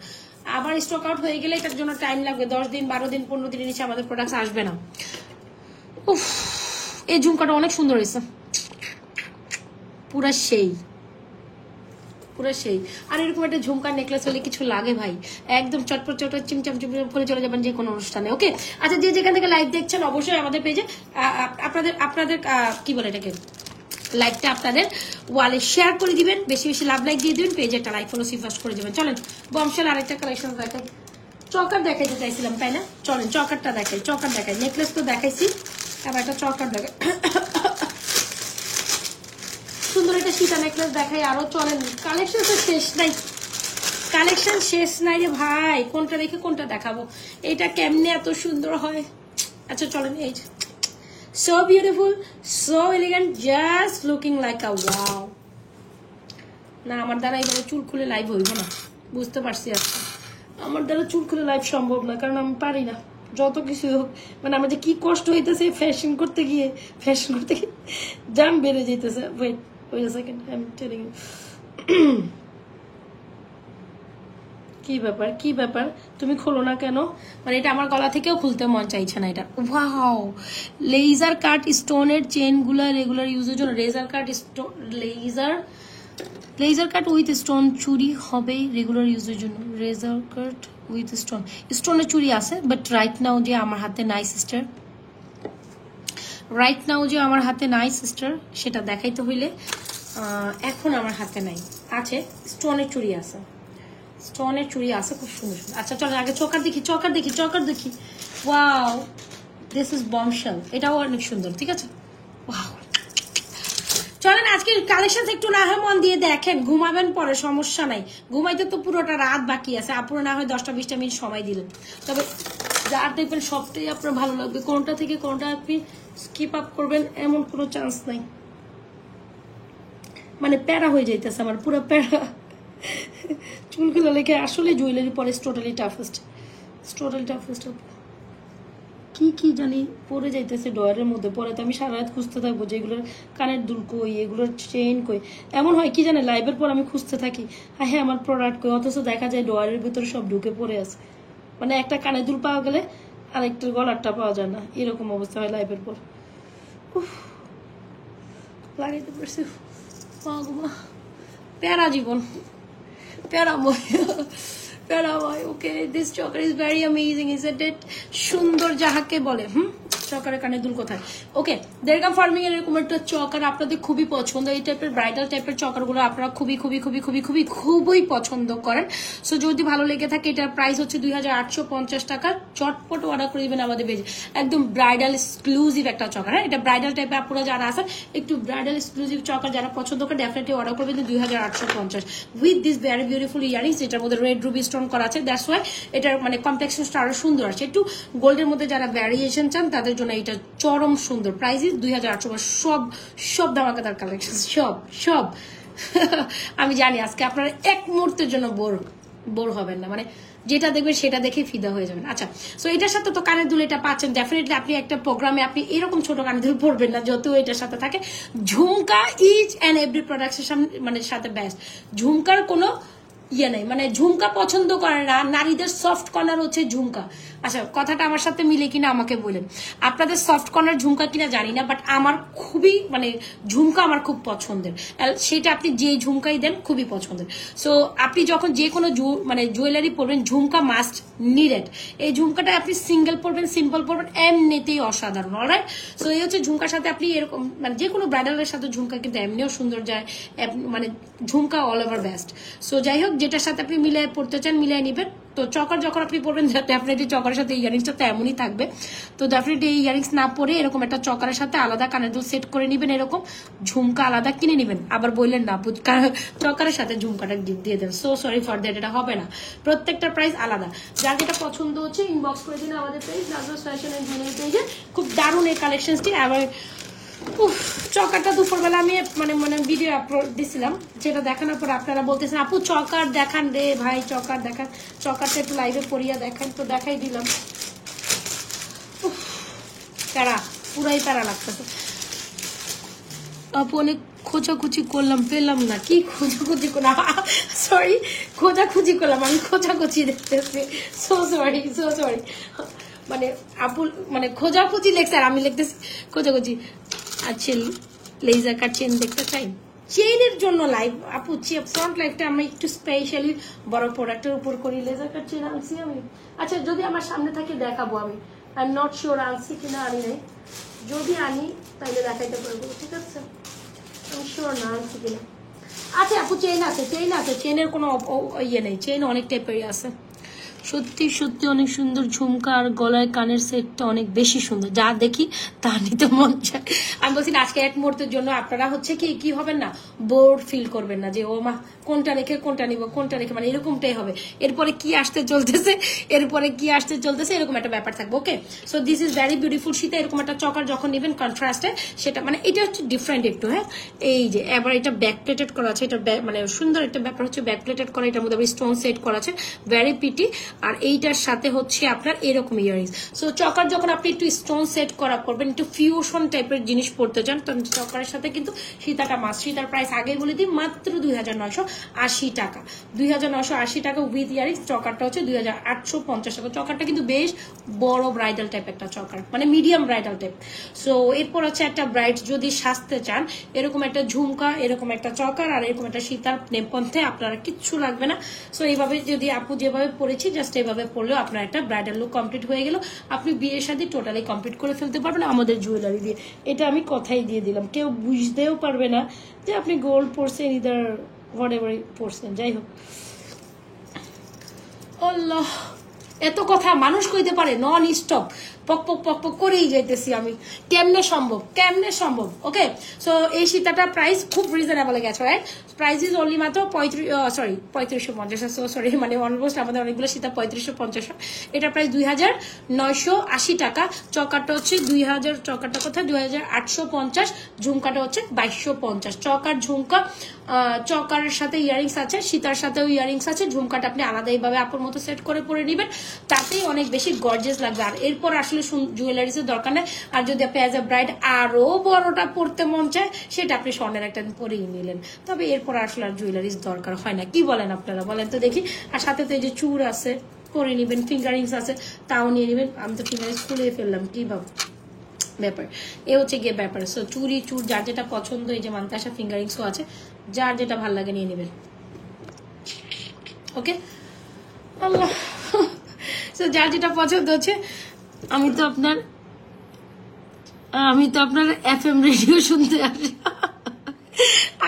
আবার স্টক আউট হয়ে গেলে এটার জন্য টাইম লাগবে, 10 দিন 12 দিন 15 দিনের নিচে আমাদের প্রোডাক্ট আসবে না। উফ, এই ঝুমকাটা অনেক সুন্দর হয়েছে, পুরা সেই, পুরো সেই। আর এরকম একটা ঝুমকার নেকলেস হলে কিছু লাগে ভাই, একদম চটপট চটপট চিমচাম চিমচাম করে চলে যাবেন যে কোনো অনুষ্ঠানে। ওকে, আচ্ছা যে যেখান থেকে লাইভ দেখছেন অবশ্যই আমাদের পেজে আপনাদের কি বলে এটাকে, লাইভটা আপনাদের ওয়ালে শেয়ার করে দিবেন, বেশি বেশি লাভ লাইক দিয়ে দিবেন, পেজে একটা লাইক ফলো ফাস্ট করে দিবেন। চলেন বমশেল আরেকটা কালেকশন দেখাই, চকার দেখাইতে চাইছিলাম তাই না, চলেন চকারটা দেখাই, চকার দেখাই। নেকলেস তো দেখাইছি, আবার একটা চকার দেখাই, সুন্দর একটা সীতা নেকলেস দেখাই। আরো চলেন, কালেকশন তো শেষ নাই, কালেকশন শেষ নাই রে ভাই, কোনটা রেখে কোনটা দেখাবো, এটা কেমনে এত সুন্দর হয়। আচ্ছা চলেন, এই so beautiful, so elegant, just looking like a wow. না আমার দ্বারা এইভাবে চুল খুলে লাইভ হইব না, বুঝতে পারছি আজকে আমার দ্বারা চুল খুলে লাইভ সম্ভব না, কারণ আমি পারি না। যত কিছু হোক, মানে আমার যে কি কষ্ট হইতেছে ফ্যাশন করতে গিয়ে জাম বেড়ে যেতেছে। Wait wait a second, I am telling you. কি ব্যাপার, কি ব্যাপার, তুমি খোলো না কেন? মানে এটা আমার গলা থেকেও খুলতে মন চাইছে না। এটা ওয়াও, লেজার কাট স্টোনের চেনগুলো রেগুলার ইউজের জন্য, লেজার কাট উইথ স্টোন চুরি হবে রেগুলার ইউজের জন্য, লেজার কাট উইথ স্টোনের চুরি আছে, বাট রাইট নাও যে আমার হাতে নাই সিস্টার, রাইট নাও যে আমার হাতে নাই সিস্টার, সেটা দেখাইতে হইলে এখন আমার হাতে নাই, আছে স্টোনের চুরি আছে, স্টোনের চুড়ি আছে খুব সুন্দর সুন্দর। আচ্ছা চলো আগে চকার দেখি, চকার দেখি, চকার দেখি। ওয়াও, দিস ইজ বমশেল, এটাও অনেক সুন্দর। ঠিক আছে, ওয়াও। চলেন আজকে কালেকশন একটু না হয় মন দিয়ে দেখেন, ঘুমাবেন পরে সমস্যা নাই, ঘুমাইতে তো পুরোটা রাত বাকি আছে, আপুরা না হয় 10-20 মিনিট সময় দিলেন, তবে যার দেখবেন সবটাই আপনার ভালো লাগবে, কোনটা থেকে কোনটা আপনি স্কিপ আপ করবেন এমন কোনো চান্স নাই। মানে প্যারা হয়ে যাইতেছে আমার, পুরো প্যারা। চুলগুলো লেগে আসলে জুয়েলারি পরে টোটালি টাফেস্ট, কি কি জানি পরে যাইতেছে ডয়ারের মধ্যে, পরে তো আমি সারা রাত খুঁজতে থাকবো যে এগুলোর কানের দুল কই, এগুলোর চেইন কই। এমন হয় কি জানে, লাইভের পর আমি খুঁজতে থাকি, হ্যাঁ আমার প্রোডাক্ট কই, অথচ দেখা যায় ডয়ারের ভিতরে সব ঢুকে পড়ে আছে। মানে একটা কানের দুল পাওয়া গেলে আরেকটা গলারটা পাওয়া যায় না, এরকম অবস্থা হয় লাইভের পর। লাগাইতে পারছি, প্যারা জীবন, প্যারাময়। Okay, this choker is very amazing, isn't it? সুন্দর যাহাকে বলে। চকারের কানে দুল কোথায়? ওকে, দেরগাম ফার্মিং এর এরকম একটা চকার আপনাদের খুবই পছন্দ, এই টাইপের ব্রাইডাল টাইপের চকারগুলো আপনারা খুবই খুবই খুবই খুবই খুবই খুবই পছন্দ করেন। সো যদি ভালো লেগে থাকে, এটার প্রাইস হচ্ছে 2850 টাকা। চটপট অর্ডার করে দিবেন আমাদের পেজে, একদম ব্রাইডাল এক্সক্লুসিভ একটা চকার। হ্যাঁ, এটা ব্রাইডাল টাইপের আপনারা যারা আছেন, একটু ব্রাইডাল এক্সক্লুসিভ চকার যারা পছন্দ করেন, ডেফিনেটলি অর্ডার করবেন 2850 with this very beautiful earrings. এটার মধ্যে রেড রুবি স্টোন করা আছে, দ্যাটস ওয়াই এটার মানে কমপ্লেক্সনটা আরো সুন্দর আছে। একটু গোল্ডের মধ্যে যারা ভ্যারিয়েশন চান তাদের জন্য এটা চরম সুন্দর। প্রাইস 2800। সব ধামাকাদার কালেকশন, সব আমি জানি আজকে আপনারা এক মুহূর্তের জন্য বোর হবেন না, মানে যেটা দেখবেন সেটা দেখে ফিদা হয়ে যাবেন। আচ্ছা, সো এটার সাথে তো কানের দুল এটা পাচ্ছেন, ডেফিনেটলি আপনি একটা প্রোগ্রামে আপনি এরকম ছোট কানের দুল পরবেন না, যত এটার সাথে থাকে। ঝুমকা ইচ অ্যান্ড এভরি প্রোডাক্টের মানে সাথে বেস্ট, ঝুমকার কোনো ইয়ে নেই, মানে ঝুমকা পছন্দ করে না নারীদের সফট কর্নার হচ্ছে ঝুমকা। আচ্ছা, কথাটা আমার সাথে মিলে কিনা আমাকে বলেন, আপনাদের সফট কর্নার ঝুমকা কিনা জানি না, বাট আমার খুবই মানে ঝুমকা আমার খুব পছন্দের, সেটা আপনি যে ঝুমকাই দেন খুবই পছন্দের। সো আপনি যখন যে কোনো মানে জুয়েলারি পরবেন, ঝুমকা মাস্ট নিডেড। এই ঝুমকাটা আপনি সিঙ্গেল পরবেন, সিম্পল পরবেন, এমনিতেই অসাধারণ। অলরাইট, সো এই হচ্ছে ঝুমকার সাথে আপনি এরকম মানে যে কোনো ব্রাইডালের সাথে ঝুমকা কিন্তু এমনিও সুন্দর যায়, মানে ঝুমকা অল ওভার বেস্ট। সো যাই হোক, যেটার সাথে আপনি মিলিয়ে পড়তে চান মিলিয়ে নিবেন। তো চকার যখন আপনি পরবেন, ডেফিনেটলি চকারের সাথে ইয়ারিংসটা তো এমনই থাকবে। তো ডেফিনেটলি এই ইয়ারিংস না পরে এরকম একটা চকারের সাথে আলাদা কানের দুল সেট করে নিবেন, এরকম ঝুমকা আলাদা কিনে নিবেন। আবার বললেন না চকারের সাথে ঝুমকাটা গিফট দিয়ে দেন, সো সরি ফর দ্যাট, এটা হবে না, প্রত্যেকটা প্রাইস আলাদা। যার যেটা পছন্দ হচ্ছে ইনবক্স করে দিন আমাদের page Nazras fashion and jewellery পেজে। খুব দারুণ এই কালেকশনটি। আবার উফ, চকারটা দুপুরবেলা আমি মানে মানে ভিডিও আপলোড দিছিলাম, যেটা দেখানোর পর আপনারা বলতেছেন আপু চকার দেখান রে ভাই, চকার দেখান, চকারটা একটু লাইভে পড়িয়া দেখান, তো দেখাই দিলাম। উফ, প্যারা, পুরাই প্যারা লাগতেছে আপু। অনেক খোঁজাখুঁজি করলাম, পেলাম না। কি খোঁজাখুঁজি করলাম? সরি, খোঁজাখুঁজি করলাম, আমি খোঁজাখুঁজি দেখতেছি। So sorry. মানে আপু মানে খোঁজাখুঁজি লেখছে আর আমি লিখতেছি খোঁজাখুঁজি। আচ্ছা, লেজার কাট চেন দেখতে চাই, চেইনের জন্য লাইভ আপু, ফ্রন্ট লাইভটা আমি একটু স্পেশালি বড় প্রোডাক্টের উপর করি। লেজার কাট চেন আনছি আমি, আচ্ছা যদি আমার সামনে থাকে দেখাবো আমি, আই এম নট শিওর আনছি কিনা, আনি নাই, যদি আনি তাহলে দেখাইতে পারবো, ঠিক আছে? আমি শিওর না আনছি কিনা। আচ্ছা আপু চেইন আছে, চেইনের কোনো ইয়ে নেই, চেইন অনেক টাইপেরই আছে। সত্যি সত্যি অনেক সুন্দর ঝুমকা আর গলায় কানের সেটটা অনেক বেশি সুন্দর, যা দেখি তা নিতে মন চায়। আমি বলছি আজকে এক মুহূর্তের জন্য আপনারা হচ্ছে কি হবেন না, বোর্ড ফিল করবেন না যে ও মা কোনটা রেখে কোনটা নিব, কোনটা রেখে, মানে এরকমটাই হবে। এরপরে কি আসতে চলতেছে এরকম একটা ব্যাপার থাকবে। Okay, so this is very beautiful. শীতে এরকম একটা চকার যখন নেবেন কন্ট্রাস্টে, সেটা মানে এটা হচ্ছে ডিফারেন্ট একটু। হ্যাঁ, এই যে এবার এটা ব্যাক প্লেটেড করা আছে, এটা মানে সুন্দর একটা ব্যাপার হচ্ছে ব্যাক প্লেটেড করা, এটার মধ্যে স্টোন সেট করা আছে, ভেরি পিটি। আর এইটার সাথে হচ্ছে আপনার এরকম ইয়ারিংস। সো চকার যখন আপনি একটু স্টোন সেট করা করবেন, একটু ফিউশন টাইপের জিনিস পড়তে চান, তখন চকারের সাথে কিন্তু সীতাটা মাস। সীতার প্রাইস আগে বলে দিই, মাত্র 2980 টাকা। 2980 টাকা উইথ ইয়ারিংস। চকারটা হচ্ছে 2850 টাকা। চকারটা কিন্তু বেশ বড় ব্রাইডাল টাইপ একটা চকার, মানে মিডিয়াম ব্রাইডাল টাইপ। সো এরপর হচ্ছে একটা ব্রাইড যদি সাজতে চান, এরকম একটা ঝুমকা, এরকম একটা চকার আর এরকম একটা সীতার নেপথ্যে আপনারা কিচ্ছু লাগবে না। সো এইভাবে যদি আপু যেভাবে পড়েছি জাস্ট এইভাবে পড়লেও আপনার একটা ব্রাইডাল লুক কমপ্লিট হয়ে গেল। আপনি বিয়ের সাথে টোটালি কমপ্লিট করে ফেলতে পারবেন আমাদের জুয়েলারি দিয়ে। এটা আমি কথাই দিয়ে দিলাম, কেউ বুঝতেও পারবে না যে আপনি গোল্ড পরছেন, ইদার হোয়াট এভার পরছেন। যাই হোক, আল্লাহ, এত কথা মানুষ কইতে পারে নন স্টপ, পক পক পক পক করেই যাইতেছি আমি, কেমনে সম্ভব? ওকে, সো এই সীতাটার প্রাইস খুব রিজনেবল গেছে, রাইট? প্রাইস ইজ অনলি মাত্র 3550। সরি, মানে অলমোস্ট আমাদের অনেকগুলো সীতা 3550। এটা প্রাইস 2980 টাকা। চকারটা হচ্ছে 2000, চকারটা কোথায় 2850, ঝুমকাটা হচ্ছে 2250। চকার ঝুমকা, চকারের সাথে ইয়ারিংস আছে, সীতার সাথেও ইয়ারিংস আছে। ঝুমকাটা আপনি আলাদাইভাবে আপনার মতো সেট করে পরে নেবেন, তাতেই অনেক বেশি গর্জিয়াস লাগবে। আর এরপর আসলে জুয়েলারিসের দরকার নেই। আর যদি আপনি অ্যাজ এ ব্রাইড আরো বড়টা পড়তে মন চায়, সেটা আপনি স্বর্ণের একটা পরেই নিলেন, তবে এরপর আসলে আর জুয়েলারিস দরকার হয় না। কি বলেন আপনারা, বলেন তো দেখি? আর সাথে তো এই যে চূড় আছে, পরে নিবেন, ফিঙ্গারিংস আছে, তাও নিয়ে নিবেন। আমি তো ফিঙ্গারিংস খুলে ফেললাম, কি ব্যাপার, এ হচ্ছে গিয়ে ব্যাপার। সো চুড়ি চূড় যার যেটা পছন্দ, এই যে মান্তাসা ফিঙ্গারিংসও আছে, যার যেটা ভাল লাগে নিয়ে নেবেন। ওকে, আল্লাহ, সো যার যেটা পছন্দ হচ্ছে। আমি তো আপনার FM রেডিও শুনতে আসি,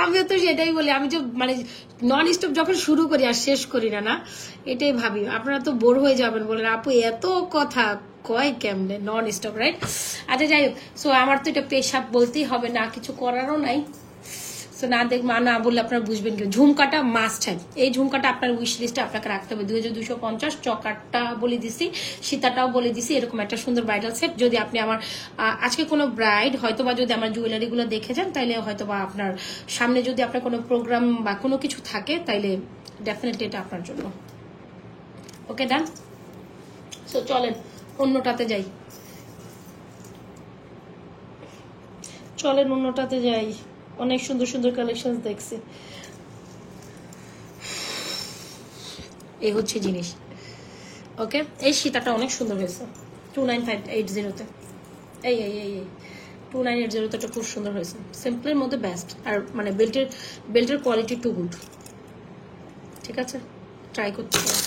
আমিও তো সেটাই বলি। আমি তো মানে নন স্টপ যখন শুরু করি আর শেষ করি না, এটাই ভাবি আপনারা তো বোর হয়ে যাবেন, বলেন আপু এত কথা কয় কেমনে নন স্টপ, রাইট? আচ্ছা যাই হোক, সো আমার তো এটা পেশাব বলতেই হবে, না কিছু করারও নাই। না বললে আপনারা বুঝবেন কি। ঝুমকাটা মাস্ট হ্যাভ, এই ঝুমকাটা আপনার উইশ লিস্টে আপনাকে রাখতে হবে। 2250। চকারটা বলে দিছি, সীতাটাও বলে দিছি। এরকম একটা সুন্দর ব্রাইডাল সেট যদি আপনি আমার আজকে কোনো ব্রাইড হয়তোবা যদি আমার জুয়েলারি গুলো দেখে যান, তাইলে হয়তোবা আপনার সামনে যদি আপনার কোনো প্রোগ্রাম বা কোনো কিছু থাকে, তাইলে ডেফিনেটলি এটা আপনার জন্য। ওকে, ডান। সো চলেন অন্যটাতে যাই, অনেক সুন্দর সুন্দর কালেকশন দেখছি। এই হচ্ছে জিনিস। ওকে, এই সীতাটা অনেক সুন্দর হয়েছে 29580-তে। এই 2980-তে খুব সুন্দর হয়েছে, সিম্পলের মধ্যে বেস্ট। আর মানে বেল্টের কোয়ালিটি টু গুড। ঠিক আছে, ট্রাই করতে পারো।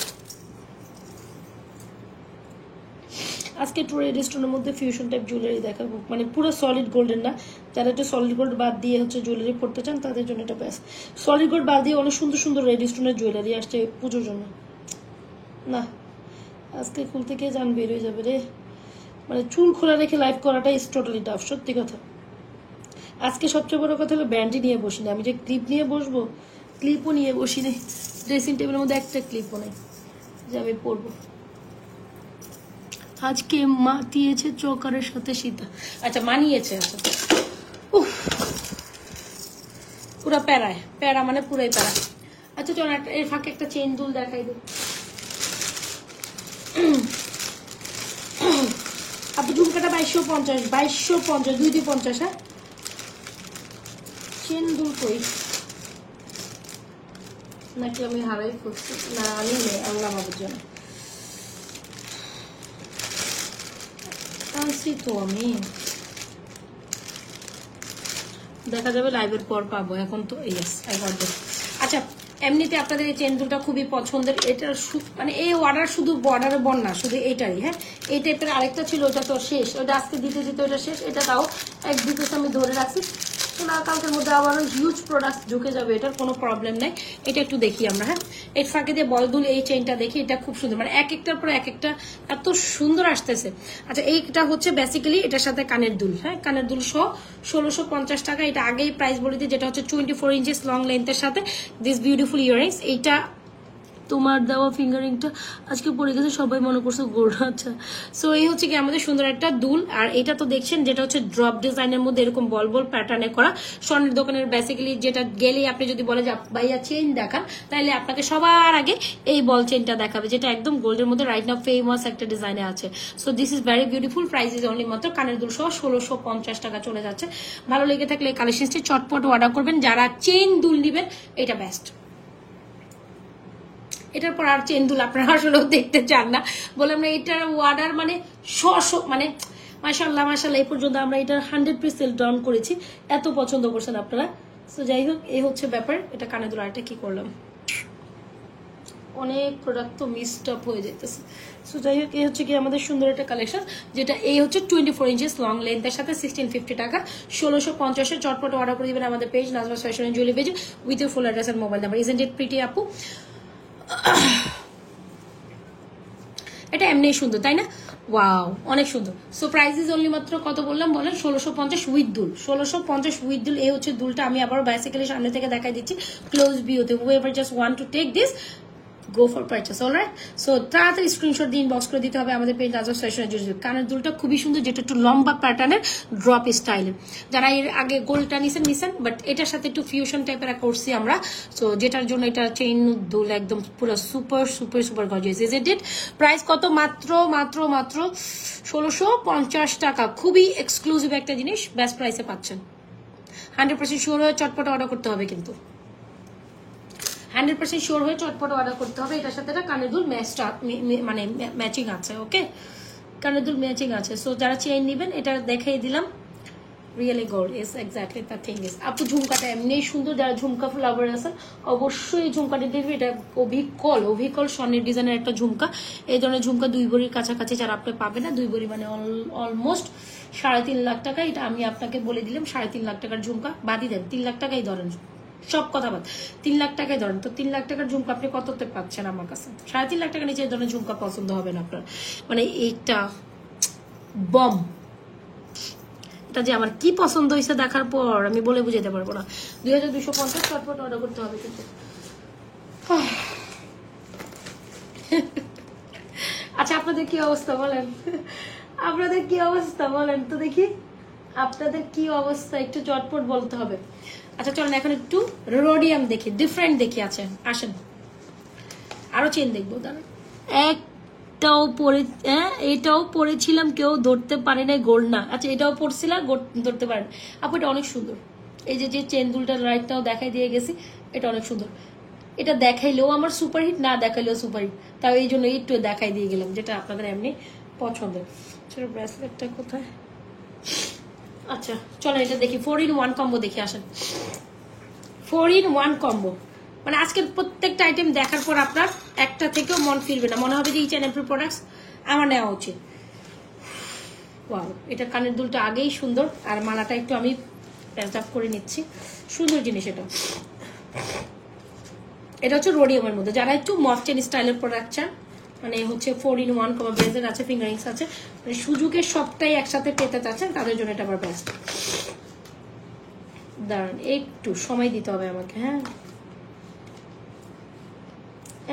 আজকে একটু রেড স্টোনের মধ্যে ফিউশন টাইপ জুয়েলারি দেখাবো, মানে পুরো সলিড গোল্ডেন না। যারা একটু সলিড গোল্ড বাদ দিয়ে হচ্ছে জুয়েলারি পড়তে চান, তাদের জন্য এটা বেস্ট। সলিড গোল্ড বাদ দিয়ে অনেক সুন্দর সুন্দর রেড স্টোনের জুয়েলারি আসছে পুজোর জন্য। না, আজকে খুলতে কে জান বের হয়ে যাবে রে, মানে চুল খোলা রেখে লাইভ করাটা ইজ টোটালি টাফ, সত্যি কথা। আজকে সবচেয়ে বড় কথা হলো ব্যান্ডই নিয়ে বসিনি, আমি যে ক্লিপ নিয়ে বসবো, ক্লিপও নিয়ে বসিনি। ড্রেসিং টেবিলের মধ্যে একটা ক্লিপও নেই যে আমি পরবো। আজকে মাতিয়েছে চকারের সাথে সীতা, আচ্ছা মানিয়েছে। আচ্ছা পুরো প্যারায়, প্যারা মানে পুরাই প্যারা। আচ্ছা চল এর ফাঁকে একটা চেইন দুল দেখাই দিই। আপনি ঝুমকাটা 2250, 2250, 2250। হ্যাঁ চেন দুল কই নাকি আমি হারাই করছি? না আমি নেই, আল্লাহ বাবুর জন্য আনছি তো আমি, দেখা যাবে লাইভের পর পাবো, এখন তো ইয়েস আই গট দিস। আচ্ছা এমনিতে আপনাদের এই চেন দুলটা খুবই পছন্দের, এটার মানে এই অর্ডার শুধু বর্ডারে বন্যা শুধু এইটারই। হ্যাঁ এই টাইপের আরেকটা ছিল, ওটা তো শেষ, ওটা আজকে দিতে দিতে ওটা শেষ। এটা তাও এক দুটো আমি ধরে রাখছি, না কালকের মধ্যে আবারও হিউজ প্রোডাক্ট ঢুকে যাবে, এটার কোনো প্রবলেম নাই। এটা একটু দেখি আমরা। হ্যাঁ এর ফাঁকে দিয়ে বল দুল এই চেইনটা দেখি, এটা খুব সুন্দর, মানে এক একটার পর এক একটা এত সুন্দর আসতেছে। আচ্ছা এইটা হচ্ছে বেসিক্যালি এটার সাথে কানের দুল। হ্যাঁ কানের দুল সহ 1650 টাকা। এটা আগেই প্রাইস বলে দিই, যেটা হচ্ছে 24 ইঞ্চিস লং লেন্থের সাথে দিস বিউটিফুল ইয়ারিংস। এইটা তোমার দেওয়া ফিঙ্গারিংটা আজকে পড়ে গেছে, সবাই মনে করছে গোল্ড। আচ্ছা সো এই হচ্ছে কি আমাদের সুন্দর একটা দুল। আর এটা তো দেখছেন যেটা হচ্ছে ড্রপ ডিজাইনের মধ্যে এরকম বল বল প্যাটার্নে করা। স্বর্ণের দোকানের বেসিক্যালি যেটা গেলেই আপনি যদি বলে যে ভাইয়া চেইন দেখান, তাহলে আপনাকে সবার আগে এই বল চেইনটা দেখাবে, যেটা একদম গোল্ডের মধ্যে রাইট নাও ফেমাস একটা ডিজাইনে আছে। So this is very beautiful. Price is only মাত্র কানের দুল সহ 1650 টাকা চলে যাচ্ছে। ভালো লেগে থাকলে এই কালেকশনটি চটপট অর্ডার করবেন। যারা চেইন দুল নেবেন এটা বেস্ট। এটার পর আর চেন দুল আপনারা আসলেও দেখতে চান না, বললাম না এটার অর্ডার মানে মানে মাশাআল্লাহ মাশাআল্লাহ এই পর্যন্ত আমরা এটার 100% ডাউন করেছি, এত পছন্দ করছেন আপনারা। তো যাই হোক এই হচ্ছে ব্যাপার। এটা কানে দুল, আরেকটা কি করলাম, অনেক প্রোডাক্ট তো মিসড আপ হয়ে যাইতেছে। সো যাই হোক এই হচ্ছে কি আমাদের সুন্দর একটা কালেকশন, যেটা এই হচ্ছে 24 ইঞ্চিস লং লেন্থের সাথে 1650 টাকা 1650-এ চটপট অর্ডার করে দিবেন আমাদের page Nazras fashion and jewellery page with your full address and mobile number. Isn't it pretty আপু? এটা এমনি সুন্দর তাই না? ওয়াও অনেক সুন্দর। সো প্রাইস ইজ অনলি মাত্র কত বললাম বলেন? 1650 উইথ দুল। 1650 উইথ দুল। এই হচ্ছে দুলটা। আমি আবার বেসিক্যালি সামনে থেকে দেখাই দিচ্ছি ক্লোজ ভিউতে। whoever just want to take this go for purchase, alright? So তাড়াতাড়ি স্ক্রিনশট দিয়ে ইনবক্স করে দিতে হবে আমাদের পেজ নাজমাস ফ্যাশনের জন্য। কানের দুলটা খুবই সুন্দর, যেটা একটু লম্বা প্যাটার্নের ড্রপ স্টাইলের। যারা এর আগে গোল্ডটা নিছেন বাট এটার সাথে একটু ফিউশন টাইপের করছি আমরা, সো যেটার জন্য এটা চেইন দুল একদম পুরো super super super gorgeous. Isn't it? Price কত? মাত্র মাত্র মাত্র 1650 টাকা। খুবই এক্সক্লুসিভ একটা জিনিস, বেস্ট প্রাইসে পাচ্ছেন। 100% শিওর হয়ে চটপট অর্ডার করতে হবে, কিন্তু 100% শিওর হয়ে চটপট অর্ডার করতে হবে। এটার সাথে কানের দুল মানে ম্যাচিং আছে। ওকে কানের দুল ম্যাচিং আছে। সো যারা চেইন নেবেন এটা দেখাই দিলাম। Really gold is exactly the thing is. আপু ঝুমকাটা এমনি সুন্দর, যারা ঝুমকা ফ্লাভার আছে অবশ্যই ঝুমকাটা দেখবে। এটা অভিকল স্বর্ণের ডিজাইনের একটা ঝুমকা। এই ধরনের ঝুমকা 2 ভরির কাছাকাছি যারা আপনি পাবে না, 2 ভরি মানে অলমোস্ট 3.5 লাখ টাকা। এটা আমি আপনাকে বলে দিলাম 3.5 লাখ টাকার ঝুমকা। বাদই দেন 3 লাখ টাকাই ধরেন, সব কথা বাদ, 3 লাখ টাকায় ধরেন। তো 3 লাখ টাকার ঝুমকা আপনি কততে পাচ্ছেন আমার কাছে? 3.5 লাখ টাকা নিচে এই ধরনের ঝুমকা পছন্দ হবে না আপনার। মানে এইটা বম। এটা যে আমার কি পছন্দ হয়েছে দেখার পর আমি বলে বুঝাতে পারবো না। 2250 চটপট অর্ডার করতে হবে কিন্তু। আচ্ছা আপনাদের কি অবস্থা বলেন? আপনাদের কি অবস্থা বলেন তো দেখি, আপনাদের কি অবস্থা একটু চটপট বলতে হবে। আচ্ছা চলেন এখন একটু রোডিয়াম দেখি, ডিফারেন্ট দেখি। আছে আসেন আরো চেন দেখবো। দাঁড়ান একটাও পরে, হ্যাঁ এটাও পরেছিলাম, কেউ ধরতে পারে না, গোল্ড না। আচ্ছা এটাও পরছিলাম, ধরতে পারেন। আপু এটা অনেক সুন্দর। এই যে চেন দুলটা রাইটটাও দেখাই দিয়ে গেছি, এটা অনেক সুন্দর। এটা দেখাইলেও আমার সুপারহিট, না দেখাইলেও সুপারহিট, তাও এই জন্য একটু দেখাই দিয়ে গেলাম, যেটা আপনাদের এমনি পছন্দের। চলো ব্রেসলেটটা কোথায়? আচ্ছা চলো এটা দেখি। 4-in-1 কম্বো দেখি। আসেন 4-in-1 কম্বো, মানে আজকের প্রত্যেকটা আইটেম দেখার পর আপনার একটা থেকেও মন ফিরবে না, মনে হবে যে ইচ অ্যান্ড এভরি প্রোডাক্টস আমার নেওয়া উচিত। ওয়াও এটা কানের দুলটা আগেই সুন্দর, আর মালাটা একটু আমি প্যাচ আপ করে নিচ্ছি। সুন্দর জিনিস এটা। এটা হচ্ছে রোডিয়ামের মধ্যে। যারা একটু মফচেন স্টাইলের প্রোডাক্ট চান, মানে হচ্ছে 4-in-1 ব্রেসলেট আছে, ফিঙ্গারিংস আছে, মানে সুযোগের সবটাই একসাথে পেতে চাচ্ছেন, তাদের জন্য এটা আবার বেস্ট। দাঁড়ান একটু সময় দিতে হবে আমাকে। হ্যাঁ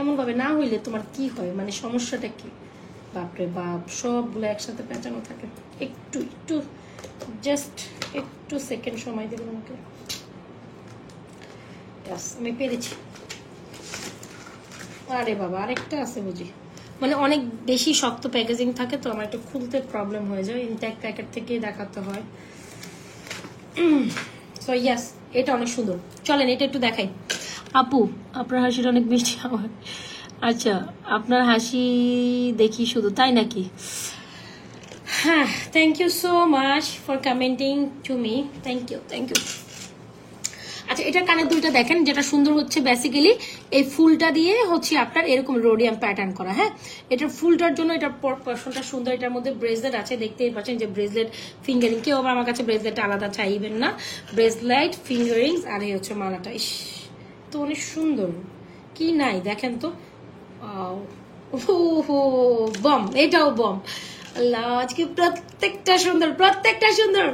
এমন ভাবে না হইলে তোমার কি হয়, মানে সমস্যাটা কি? বাপরে বাপ সবগুলো একসাথে পেঁচানো থাকে। একটু একটু জাস্ট একটু সেকেন্ড সময় দেবেন আমাকে। Yes, আমি পেরেছি। আরে বাবা আরেকটা আছে বুঝি, মানে অনেক বেশি শক্ত প্যাকেজিং থাকে তো আমার একটু খুলতে প্রবলেম হয়ে যায়, ইনট্যাক্ট প্যাকেট থেকেই দেখাতে হয়। সো ইয়াস, এটা অনেক সুন্দর। চলেন এটা একটু দেখাই। আপু আপনার হাসিটা অনেক মিষ্টি আমার। আচ্ছা আপনার হাসি দেখি শুধু, তাই নাকি? হ্যাঁ, thank you so much for commenting to me, thank you thank you. আচ্ছা এটার কানের দুলটা দেখেন, যেটা সুন্দর হচ্ছে বেসিক্যালি এই ফুলটা দিয়ে হচ্ছে আপনার এরকম রোডিয়াম প্যাটার্ন করা। হ্যাঁ, এটার ফুলটার জন্য এটার পোর্শনটা সুন্দর। এটার মধ্যে ব্রেসলেট আছে, দেখতেই পাচ্ছেন যে ব্রেসলেট ফিঙ্গারিং। কেউ আবার আমার কাছে ব্রেসলেট আলাদা চাইবেন না, ব্রেসলেট ফিঙ্গারিংস আর এই হচ্ছে মালাটা। ইস তো অনেক সুন্দর, কি নাই দেখেন তো। ওহো বম, এটাও বম। আল্লাহ আজকে প্রত্যেকটা সুন্দর, প্রত্যেকটা সুন্দর,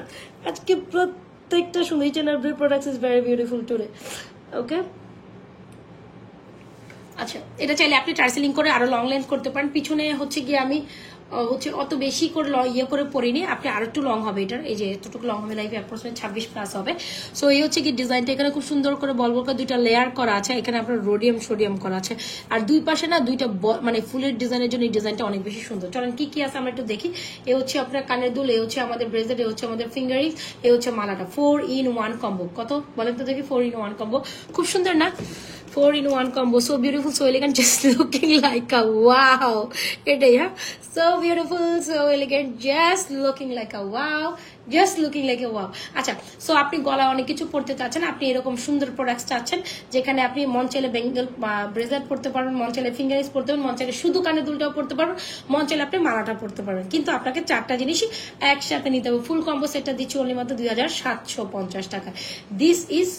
আজকে প্রত্যেকটা সুন্দর। Each and every product is very beautiful today. Okay আচ্ছা, এটা চাইলে আপনি টার্সেলিং করে আরো লং লেন্থ করতে পারেন। পিছনে হচ্ছে গিয়ে আমি হচ্ছে অত বেশি করে ইয়ে করে পরিনি, আপনি আরো একটু লং হবে এটার, এই যে এতটুকু লং হবে, লাইফে অ্যাপ্রক্সিমেট 26 প্লাস হবে। সো এই হচ্ছে কি ডিজাইনটা, এখানে খুব সুন্দর করে বল বল করে দুইটা লেয়ার করা আছে, এখানে আপনার রোডিয়াম সোডিয়াম করা আছে, আর দুই পাশে না দুইটা মানে ফুলের ডিজাইনের জন্য এই ডিজাইনটা অনেক বেশি সুন্দর। চলেন কি কি আছে আমরা একটু দেখি। এ হচ্ছে আপনার কানের দুল, এ হচ্ছে আমাদের ব্রেসলেট, এ হচ্ছে আমাদের ফিঙ্গারিং, এ হচ্ছে মালাটা। 4 in 1 কম্বো। কত বলেন তো দেখি? 4 in 1 কম্বো, খুব সুন্দর না? 4 in 1 combo, so beautiful, so elegant, just looking like a wow. এটাই, হ্যাঁ, so beautiful, so elegant, just looking like a wow, just looking like a wow. আচ্ছা, সো আপনি গলায় অনেক কিছু পড়তে চাচ্ছেন, আপনি এরকম সুন্দর প্রোডাক্টস চাচ্ছেন যেখানে আপনি মন চাইলে বেঙ্গল ব্রেসলেট পড়তে পারবেন, মন চাইলে ফিঙ্গারিংস পড়তে পারবেন, মন চাইলে শুধু কানে দুলটাও পড়তে পারবেন, মন চাইলে আপনি মালাটা পড়তে পারবেন। কিন্তু আপনাকে চারটা জিনিসই একসাথে নিতে হবে। ফুল কম্বো সেটটা দিচ্ছি অনলি মাত্র 2750 টাকা। দিস ইজ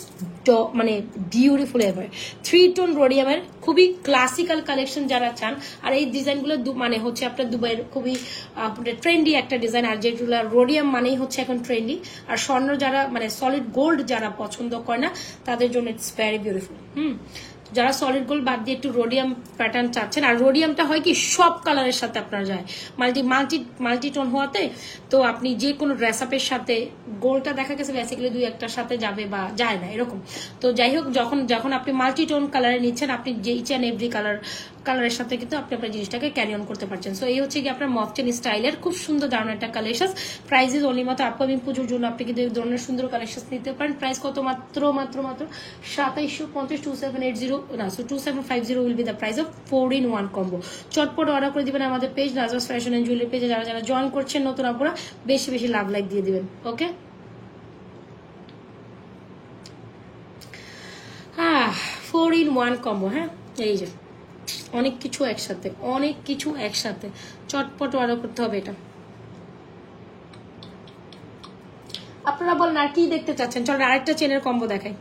মানে বিউটিফুল এভার 3 টোন রোডিয়ামের খুবই ক্লাসিক্যাল কালেকশন যারা চান। আর এই ডিজাইনগুলো মানে হচ্ছে আপনার দুবাইয়ের খুবই ট্রেন্ডি একটা ডিজাইন। আর যেগুলো রোডিয়াম মানেই হচ্ছে এখন ট্রেন্ডি। আর স্বর্ণ যারা মানে সলিড গোল্ড যারা পছন্দ করে না তাদের জন্য ইটস ভেরি বিউটিফুল। যারা সলিড গোল্ড বাদ দিয়ে একটু রোডিয়াম প্যাটার্ন চাচ্ছেন, আর রোডিয়ামটা হয় কি সব কালারের সাথে আপনার যায়, মাল্টি টোন হওয়াতে, তো আপনি যে কোনো ড্রেস আপের সাথে, গোল্ডটা দেখা গেছে বেসিক্যালি দুই একটার সাথে যাবে বা যায় না এরকম। তো যাই হোক, যখন আপনি মাল্টি টোন কালারে নিচ্ছেন, আপনি যে ইচ অ্যান্ড এভরি কালারের সাথে কিন্তু আপনি আপনার জিনিসটাকে ক্যারি অন করতে পারছেন। সো এই হচ্ছে কি আপনার মফচেন স্টাইলের খুব সুন্দর দারুণ একটা কালেকশন। প্রাইস ইজ অনলি মাত্র আপকামিং পুজোর জন্য আপনি কিন্তু এই ধরনের সুন্দর কালেকশন নিতে পারেন। প্রাইস কত? মাত্র 2750, 2780 না, so 2750 will be the price of 4 in 1 combo. চটপট অর্ডার করে দিবেন আমাদের পেজ নাজওয়াস ফ্যাশন এন্ড জুয়েলারি পেজে। যারা যারা জয়েন করছেন নতুন আপুরা, বেশি বেশি লাভ লাইক দিয়ে দিবেন। ওকে, 4 in 1 কম্বো। হ্যাঁ, এই যে অনেক কিছু একসাথে, অনেক কিছু একসাথে, চটপট অর্ডার করতে হবে এটা। আপনারা বলেন আর কি দেখতে চাচ্ছেন? চলো আরেকটা চেনের কম্বো দেখাই।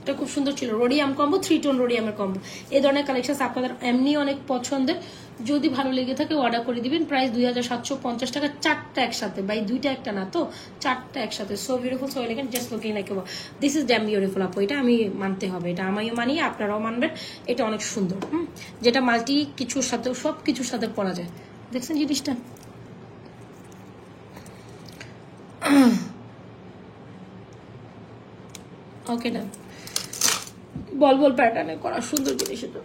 এটা খুব সুন্দর ছিল, রোডিয়াম কম্বো, 3 টোন রোডিয়ামের কম্বো। এই ধরনের কালেকশন আপনাদের এমনি অনেক পছন্দের, যদি ভালো লেগে থাকে অর্ডার করে দিবেন। প্রাইস 2750 টাকা, চারটা একসাথে, বাই দুইটা একটা না তো, চারটা একসাথে। So beautiful, so elegant, just looking like wow. This is dam beautiful আপু, এটা আমি মানতে হবে, এটা আমিও মানি, আপনারাও মানবেন। এটা অনেক সুন্দর, যেটা মাল্টি কিছুর সাথে, সব কিছুর সাথে পরা যায়। দেখছেন জিনিসটা? ওকে না, বল বল প্যাটার্নে করা সুন্দর জিনিস এটা।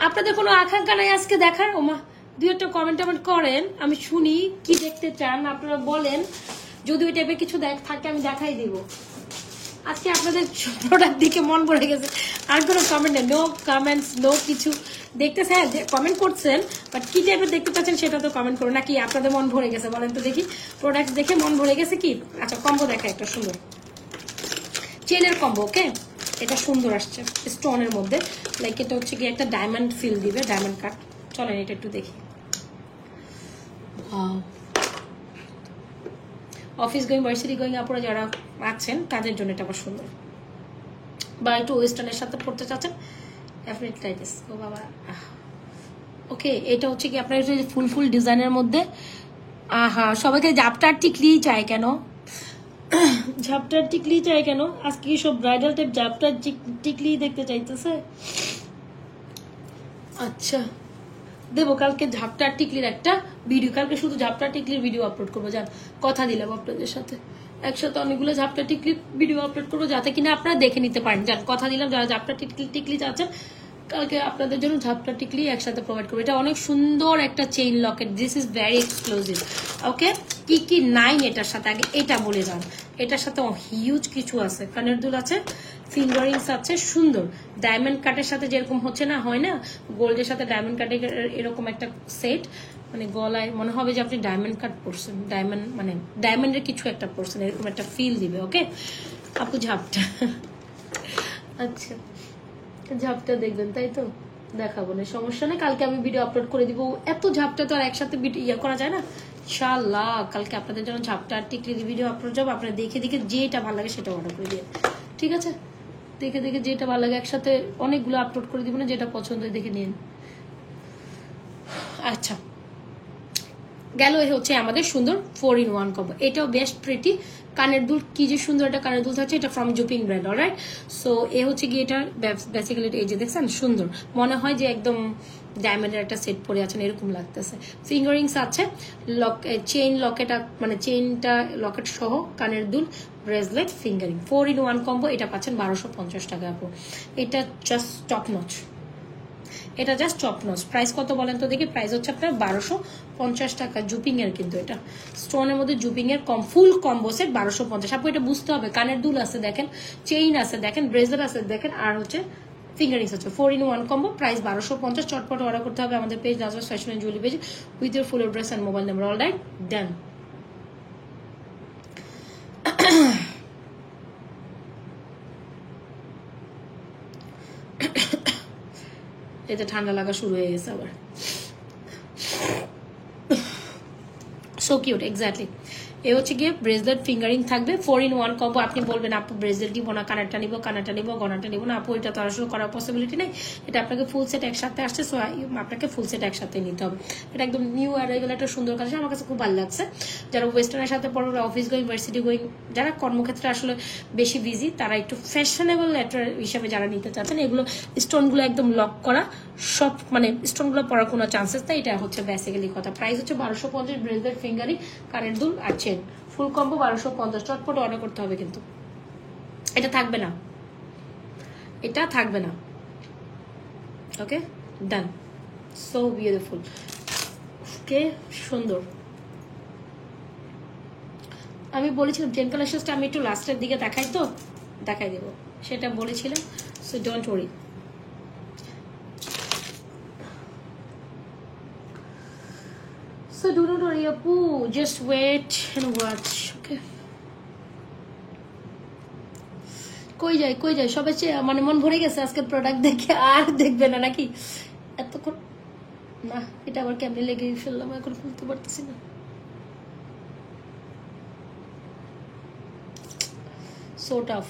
আপনাদের কোনো আকাঙ্ক্ষা নাই আজকে দেখার? ওমা, দুই একটা কমেন্ট করেন, আমি শুনি কি দেখতে চান, আপনারা বলেন। যদি ওই টাইপের কিছু থাকে আমি দেখাই দিব। আজকে আপনাদের প্রোডাক্ট দেখে মন ভরে গেছে, আর কোনো কমেন্ট নেই, নো কমেন্টস, নো কিছু। দেখতেছে, হ্যাঁ কমেন্ট করছেন, বাট কি টাইপের দেখতে পাচ্ছেন সেটা তো কমেন্ট করুন। নাকি আপনাদের মন ভরে গেছে বলেন তো দেখি, প্রোডাক্ট দেখে মন ভরে গেছে কি? আচ্ছা, কম্বো দেখা একটা সুন্দর চেনের কম্বো। ওকে, এটা সুন্দর আসছে স্টোনের মধ্যে, লাইক এটা হচ্ছে কি একটা ডায়মন্ড ফিল দিবে, ডায়মন্ড কাট। চলেন এটা একটু দেখি। অফিস গোয়িং, ভার্সিটি গোয়িং আপনারা যারা আছেন তাদের জন্য এটা আবার সুন্দর, বা একটু ওয়েস্টার্নের সাথে পড়তে চাচ্ছেন, ডেফিনেটলি লাইক দিস। ও বাবা, ওকে, এটা হচ্ছে কি আপনার ফুল ফুল ডিজাইনের মধ্যে। আহা, সবাইকে ঝাপটার টিকলি চাই কেন? ঝাপটার টিকলি চাই কেন? আজকে কি সব ব্রাইডাল টাইপ ঝাপটার টিকলি দেখতে চাইতেছে? আচ্ছা, দেবো কালকে ঝাপটা টিকলির একটা ভিডিও, কালকে শুধু ঝাপটা টিকলির ভিডিও আপলোড করবো, যান কথা দিলাম আপনাদের সাথে, একসাথে অনেকগুলো ঝাপটা টিকলির ভিডিও আপলোড করবো যাতে কিনা আপনারা দেখে নিতে পারেন। যান কথা দিলাম, যারা ঝাপটা টিকলি চাচ্ছেন কালকে আপনাদের জন্য ঝাপটা টিকলি একসাথে প্রোভাইড করবো। এটা অনেক সুন্দর একটা chain locket, this is very exclusive. Okay, কি কি নাই এটার সাথে আগে এটা বলে যান। এটার সাথে হিউজ কিছু আছে, কানের দুল আছে, ফিঙ্গারিংস আছে, সুন্দর ডায়মন্ড কাটের সাথে যেরকম হচ্ছে না, হয় না গোল্ডের সাথে ডায়মন্ড কাটে এরকম একটা সেট, মানে গলায় মনে হবে যে আপনি ডায়মন্ড কাট পরছেন, ডায়মন্ড মানে ডায়মন্ডের কিছু একটা পরছেন, এরকম একটা ফিল দিবে। ওকে আপু ঝাপটা আচ্ছা ঝাপটা দেখবেন তাই তো, দেখাবো না সমস্যা নেই, কালকে আমি ভিডিও আপলোড করে দিব। এত ঝাপটা তো আর একসাথে ইয়ে করা যায় না, ইনশাআল্লাহ কালকে আপনাদের জন্য ঝাপটা আর টিকলি ভিডিও আপলোড যাবো, আপনারা দেখে দেখে যেটা ভালো লাগে সেটা অর্ডার করে দিয়ে, ঠিক আছে? দেখে দেখে যেটা ভালো লাগে, একসাথে অনেকগুলো আপলোড করে দিব না, যেটা পছন্দ হয় দেখে নিন। আচ্ছা গেল এ হচ্ছে আমাদের সুন্দর 4-in-1 কম্বো, এটাও বেস্ট প্রিটি। কানের দুল কি যে সুন্দর একটা কানের দুল থাকছে, এটা ফ্রম জুপিং ব্র্যান্ড, অলরাইট। সো এ হচ্ছে গিয়ে এটা বেসিক্যালি এই যে দেখছেন সুন্দর, মনে হয় যে একদম ডায়মন্ডের একটা সেট পরে আছেন এরকম লাগতেছে। ফিঙ্গারিংস আছে, চেইন লকেট, মানে চেইনটা লকেট সহ কানের দুল, ব্রেসলেট, ফিঙ্গারিং, 4-in-1 কম্বো। এটা পাচ্ছেন 1250 টাকা আপু, এটা জাস্ট টপ নচ, এটা জাস্ট টপ নচ। প্রাইস কত বলেন তো দেখি? প্রাইস হচ্ছে আপনার 1250 টাকা, জুপিং এর কিন্তু এটা স্টোনের মধ্যে জুপিং এর ফুল কম্বো সেট 1250। আপু এটা বুঝতে হবে, কানের দুল আছে দেখেন, চেইন আছে দেখেন, ব্রেসলেট আছে দেখেন, আর হচ্ছে ফিঙ্গারিংস আছে, 4-in-1 কম্বো, প্রাইস 1250। চটপট অর্ডার করতে হবে আমাদের page Nazras fashion and jewellery page with your full address and mobile number. Alright done. এতে ঠান্ডা লাগা শুরু হয়ে গেছে আবার, সো কিউট, এক্স্যাক্টলি। এ হচ্ছে গিয়ে ব্রেসলেট ফিঙ্গারিং থাকবে, 4-in-1 কম্বো। আপনি বলবেন আপু ব্রেসলেট দিব না, কানারটা নিবো, কানারটা নিবো, গনাটা নিবো না, আপু এটা তো আসলে করার পসিবিলিটি নেই, এটা আপনাকে ফুল সেট একসাথে আসছে, সো আপনাকে ফুল সেট একসাথে নিতে হবে। এটা একদম নিউ অ্যারাইভেল একটা সুন্দর কালেকশন, আমার কাছে খুব ভালো লাগছে। যারা ওয়েস্টার্নের সাথে পড়বে, অফিস গোয়িং, ভার্সিটি গোয়িং, যারা কর্মক্ষেত্রে আসলে বেশি বিজি, তারা একটু ফ্যাশনেবল হিসাবে যারা নিতে চাচ্ছেন, এগুলো স্টোনগুলো একদম লক করা, সব মানে স্টোনগুলো পড়ার কোনো চান্সেস নেই, এটা হচ্ছে বেসিক্যালি কথা। প্রাইস হচ্ছে 1250, ব্রেসলেট, ফিঙ্গারিং, কানের দুল আর চেন, ফুল কম্বো 1250। চটপট অর্ডার করতে হবে, কিন্তু এটা থাকবে না, এটা থাকবে না। ওকে ডান, সো বিউটিফুল। ওকে সুন্দর। আমি বলেছিলাম চেন কালেকশনটা আমি একটু লাস্টের দিকে দেখাই, তো দেখাই দেবো, সেটা বলেছিলাম, so don't worry. So do not worry, Apu. Just wait and watch. Okay. কই যায় সবাই মানে মন ভরে গেছে আজকে প্রোডাক্ট দেখে, আর দেখবে না নাকি এতক্ষণ? না এটা আবার কেমনে লেগে ফেললাম, এখন খুলতে পারতেছি না। So tough.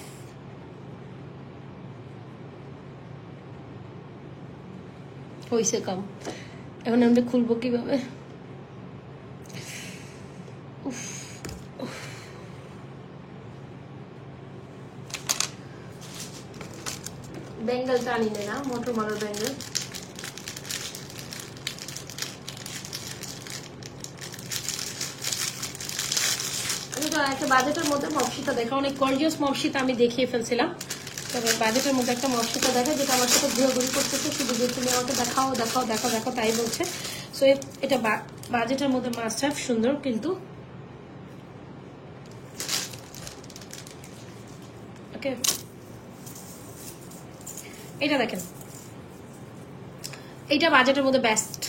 হইছে কাম, এখন আমরা খুলবো কিভাবে? বেঙ্গল টানি না, মোটর মারার বেঙ্গল। একটা বাজেটের মধ্যে মপসিতা দেখা, অনেক গর্জিয়াস মপসিতা আমি দেখিয়ে ফেলছিলাম, তবে বাজেটের মধ্যে একটা মপসিতা দেখা, যেটা আমার সাথে ঘুরাঘুরি করতেছে, শুধু যে তুমি আমাকে দেখাও দেখাও দেখাও দেখাও তাই বলছে। সো এটা বাজেটের মধ্যে মাস্ট হ্যাভ, সুন্দর কিন্তু। ওকে এটা দেখেন, এইটা বাজেটের মধ্যে বেস্ট।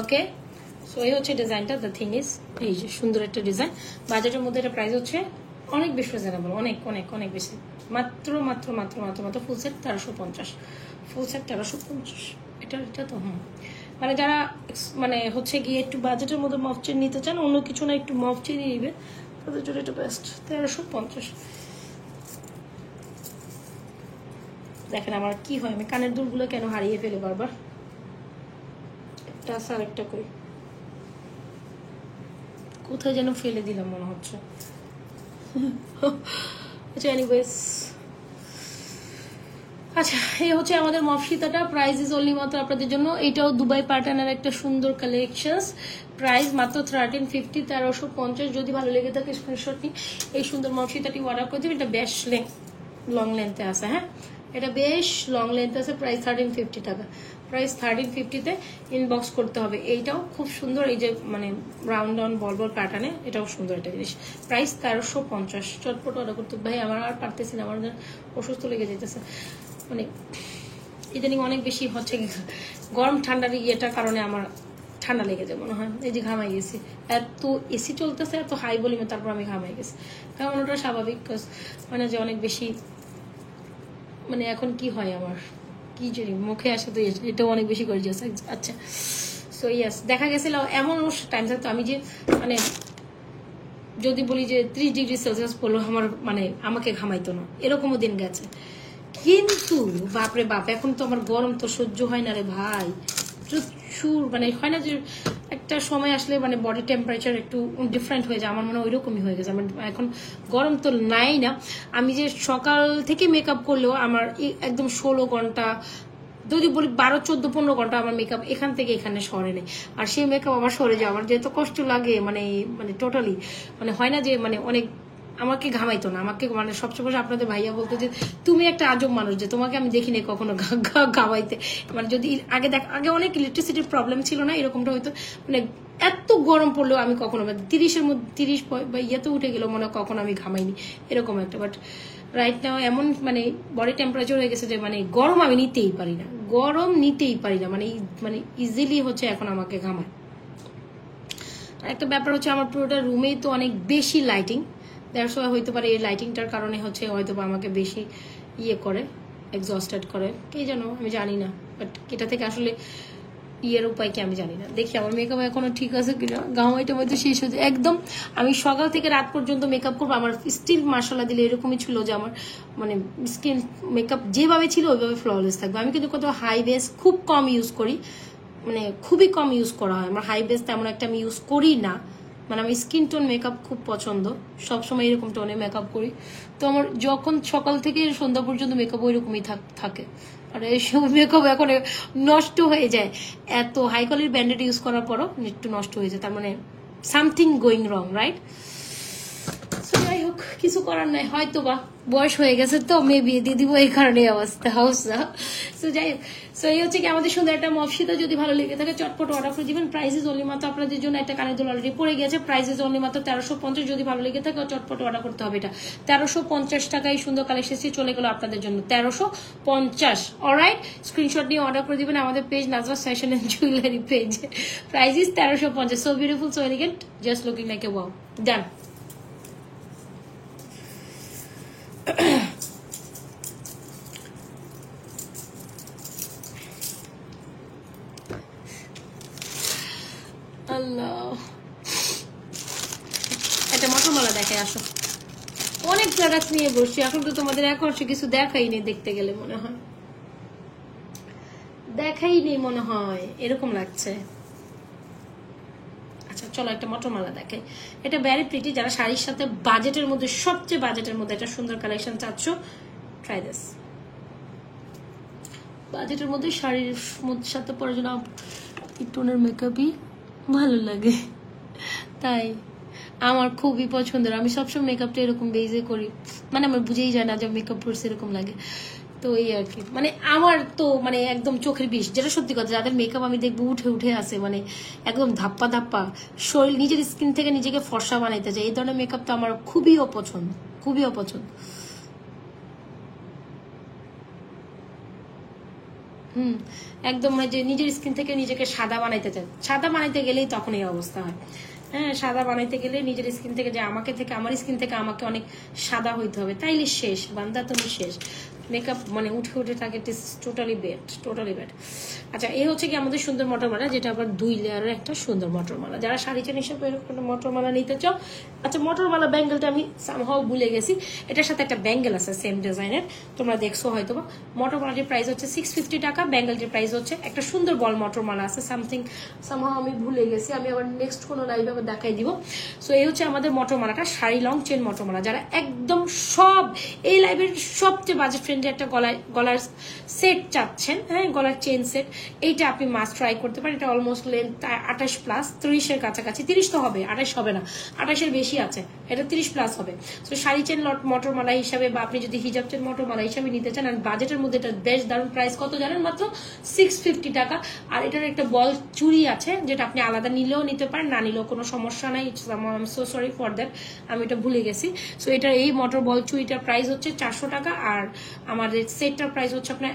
ওকে সো এই হচ্ছে ডিজাইনটা, দ্য থিং ইজ এই যে সুন্দর একটা ডিজাইন বাজেটের মধ্যে। এটা প্রাইস হচ্ছে অনেক বেশি রিজনেবল, অনেক অনেক অনেক বেশি, মাত্র মাত্র মাত্র মাত্র মাত্র ফুল সেট 1350, ফুল সেট 1350। এটা তো মানে যারা মানে হচ্ছে গিয়ে একটু বাজেটের মধ্যে মফ চেন নিতে চান, অন্য কিছু না একটু মফ চেনই নিবে, তাদের জন্য এটা বেস্ট, 1350। দেখেন আমার কি হয়, আমি কানের দুলগুলো কেন হারিয়ে ফেলে বারবার। একটা আর একটা কই, কোথায় যেন ফেলে দিলাম মনে হচ্ছে। আচ্ছা এনিওয়েজ আচ্ছা, এই হচ্ছে আমাদের মফসিতাটা। প্রাইস ইজ অনলি মাত্র আপনাদের জন্য। এটাও দুবাই প্যাটার্নের একটা সুন্দর কালেকশন। প্রাইস মাত্র 1350, 1350। যদি ভালো লেগে থাকে স্ক্রিনশট নিয়ে এই সুন্দর মফসিতাটি অর্ডার করে দেবেন। এটা বেশ লং লেন্থে আছে, হ্যাঁ এটা বেশ লং লেন্থ আছে। প্রাইস 1350 টাকা। প্রাইস 1350-তে ইনবক্স করতে হবে। এইটাও খুব সুন্দর, এই যে মানে রাউন্ড রাউন্ড বল বল প্যাটার্নে, এটাও সুন্দর একটা জিনিস। প্রাইস 1350। চটপট অর্ডার করতে। ভাই আমার আর পারতেছি না, আমার অসুস্থ লেগে যেতেছে, মানে ইদানিং অনেক বেশি হচ্ছে গরম ঠান্ডার ইয়েটার কারণে আমার ঠান্ডা লেগে যায় মনে হয়। এই যে ঘামাই গেছি, এত এসি চলতেছে, এত হাই ভলিউমে, তারপর আমি ঘামাই গেছি। ঘামানোটা স্বাভাবিক, মানে যে অনেক বেশি, মানে এখন কি হয় আমার কি জানি মুখে আসে, তো এটাও অনেক বেশি করে যাচ্ছে। আচ্ছা, সো ইয়াস, দেখা গেছিল এমন টাইম থাকতো আমি যে মানে যদি বলি যে 30 ডিগ্রি সেলসিয়াস পড়লো আমার, মানে আমাকে ঘামাইতো না, এরকমও দিন গেছে। কিন্তু বাপরে বাপ, এখন তো আমার গরম তো সহ্য হয় না রে ভাই, প্রচুর, মানে হয় না যে একটা সময় আসলে মানে বডি টেম্পারেচার একটু ডিফারেন্ট হয়ে যায়, আমার মনে হয় ওইরকমই হয়ে গেছে। আমার এখন গরম তো নাই না, আমি যে সকাল থেকে মেকআপ করলেও আমার একদম 16 ঘন্টা, যদি বলি 12, 14, 15 ঘন্টা আমার মেকআপ এখান থেকে এখানে সরে নেই। আর সেই মেকআপ আবার সরে যায়, আমার যেহেতু কষ্ট লাগে, মানে মানে টোটালি, মানে হয় না যে মানে অনেক আমাকে ঘামাইতো না, আমাকে মানে সবসময় আপনাদের ভাইয়া বলতো যে তুমি একটা আজব মানুষ, যে তোমাকে আমি দেখিনি কখনো ঘামাইতে। মানে যদি আগে অনেক ইলেকট্রিসিটির প্রবলেম ছিল না, এরকমটা হয়তো মানে এত গরম পড়লেও আমি কখনো 30-এর মধ্যে 30 বা ইয়েতে উঠে গেল মনে কখনো আমি ঘামাইনি এরকম একটা। বাট রাইট নাও এমন মানে বডি টেম্পারেচার হয়ে গেছে যে মানে গরম আমি নিতেই পারি না, গরম নিতেই পারি না, মানে মানে ইজিলি হচ্ছে এখন আমাকে ঘামায়। একটা ব্যাপার হচ্ছে আমার পুরোটা রুমেই তো অনেক বেশি লাইটিং, দেড় সময় হইতে পারে এই লাইটিংটার কারণে হচ্ছে হয়তো বা আমাকে বেশি ইয়ে করে, এক্সস্টেড করে, কে জানো আমি জানি না। বাট এটা থেকে আসলে ইয়ের উপায় কি আমি জানি না। দেখি আমার মেকআপ এখনো ঠিক আছে কিনা, ঘামাইটা হয়তো শেষ হয়েছে একদম। আমি সকাল থেকে রাত পর্যন্ত মেকআপ করবো, আমার স্টিল মার্শাল্লাহ দিলে এরকমই ছিল যে আমার মানে স্কিন মেকআপ যেভাবে ছিল ওইভাবে ফ্ললেস থাকবে। আমি কিন্তু কোথাও হাই বেস খুব কম ইউজ করি, মানে খুবই কম ইউজ করা হয় আমার, হাই বেস তেমন একটা আমি ইউজ করি না। মানে আমি স্কিন টোন মেকআপ খুব পছন্দ, সবসময় এরকম টোনে মেকআপ করি। তো আমার যখন সকাল থেকে সন্ধ্যা পর্যন্ত মেকআপ ওইরকমই থাকে। আর এইসব মেকআপ এখন নষ্ট হয়ে যায়, এত হাই কোয়ালিটির ব্র্যান্ডেড ইউজ করার পরও একটু নষ্ট হয়ে যায়, তার মানে সামথিং গোয়িং রং, রাইট? যাই হোক, কিছু করার নাই, হয়তো বা বয়স হয়ে গেছে তো মেবি দিয়ে দিব এই কারণে অবস্থা হাউসা। সো যাই হোক, সো এই হচ্ছে কি আমাদের সুন্দর একটা মফসিতা। যদি ভালো লেগে থাকে চটপট অর্ডার করে দিবেন। প্রাইসেস অনলি মাত্র আপনাদের জন্য একটা কানের দুল অলরেডি পড়ে গেছে, প্রাইসেস অনলি মাত্র 1350। যদি ভালো লেগে থাকে চটপট অর্ডার করতে হবে। এটা 1350 টাকায় সুন্দর কালেকশন চলে গেল আপনাদের জন্য, 1350। অলরাইট, স্ক্রিনশট নিয়ে অর্ডার করে দিবেন আমাদের page Nazras fashion and jewellery page. Price is 1350। So beautiful, so elegant, just looking like a wow. Done. আল্লাহ, একটা মটরমালা দেখে আসো। অনেক প্রোডাক্ট নিয়ে বসছি, এখন তো তোমাদের একর্ষে কিছু দেখাই নেই, দেখতে গেলে মনে হয় দেখাই নেই, মনে হয় এরকম লাগছে। আচ্ছা চলো একটা মটরমালা দেখে, এটা ভ্যারি প্রিটি। যারা শাড়ির সাথে বাজেটের মধ্যে, সবচেয়ে বাজেটের মধ্যে একটা সুন্দর কালেকশন চাচ্ছ, ট্রাই দিস। বাজেটের মধ্যে শাড়ির সাথে পরে জন্য এই টোনের মেকআপই ভালো লাগে, তাই আমার খুবই পছন্দের। আমি সবসময় মেকআপটা এরকম বেজে করি, মানে আমার বুঝেই যায় না যে মেকআপ করছে এরকম লাগে। তো এই আর কি, মানে আমার তো মানে একদম চোখের বিষ, যেটা সত্যি কথা। যাদের মেকআপ আমি দেখবো উঠে উঠে আসে, মানে একদম ধাপ্পা ধাপ্পা শরীর, নিজের স্কিন থেকে নিজেকে ফর্সা বানাইতে চাই, এই ধরনের মেকআপ তো আমার খুবই অপছন্দ, খুবই অপছন্দ। একদম মানে যে নিজের স্কিন থেকে নিজেকে সাদা বানাইতে চায়, সাদা বানাইতে গেলেই তখন এই অবস্থা হয়। হ্যাঁ, সাদা বানাইতে গেলে নিজের স্কিন থেকে, যে আমাকে থেকে, আমার স্কিন থেকে আমাকে অনেক সাদা হইতে হবে, তাইলে শেষ বান্দা, তুমি শেষ। মেকআপ মানে উঠে উঠে থাকে, it is totally bad, totally bad. আচ্ছা, এই হচ্ছে কি আমাদের সুন্দর মটরমালা, যেটা আবার 2 লেয়ারের একটা সুন্দর মটরমালা। যারা শাড়ি চেন হিসেবে এরকম একটা মটরমালা নিতে চাও, আচ্ছা মটরমালা ব্যাঙ্গেলটা আমি সামহাও ভুলে গেছি, এটার সাথে একটা ব্যাঙ্গেল আছে সেম ডিজাইনের, তোমরা দেখছো হয়তো বা। মটরমালাটির প্রাইস হচ্ছে 650 টাকা, ব্যাঙ্গেলটির প্রাইস হচ্ছে, একটা সুন্দর বল মটরমালা আছে সামহাও আমি ভুলে গেছি, আমি আবার নেক্সট কোনো লাইভে আবার দেখাই দিব। সো এই হচ্ছে আমাদের মটরমালাটা, শাড়ি লং চেন মটরমালা। যারা একদম সব এই লাইভের সবচেয়ে বাজেট ট্রেন্ডে একটা গলার সেট চাচ্ছেন, হ্যাঁ গলার চেন সেট, এইটা আপনি মাস্ট ট্রাই করতে পারেন। এটা অলমোস্ট লেন্থ 28 প্লাস, 30-এর কাছাকাছি, 30 তো হবে, 28 হবে না, 28-এর বেশি আছে, এটা 30 প্লাস হবে। তো শাড়ি চেন মটরমালা হিসাবে বা আপনি যদি হিজাব চেন মটরমালা হিসাবে নিতে চান, আর বাজেটের মধ্যে এটা বেশ দারুণ। প্রাইস কত জানেন? মাত্র 650 টাকা। আর এটার একটা বল চুড়ি আছে যেটা আপনি আলাদা নিলেও নিতে পারেন, না নিলেও কোনো সমস্যা নাই। সো সরি ফর দ্যাট, আমি এটা ভুলে গেছি। সো এটার এই মোটর বল চুড়িটার প্রাইস হচ্ছে 400 টাকা, আর আমাদের সেটটার প্রাইস হচ্ছে আপনার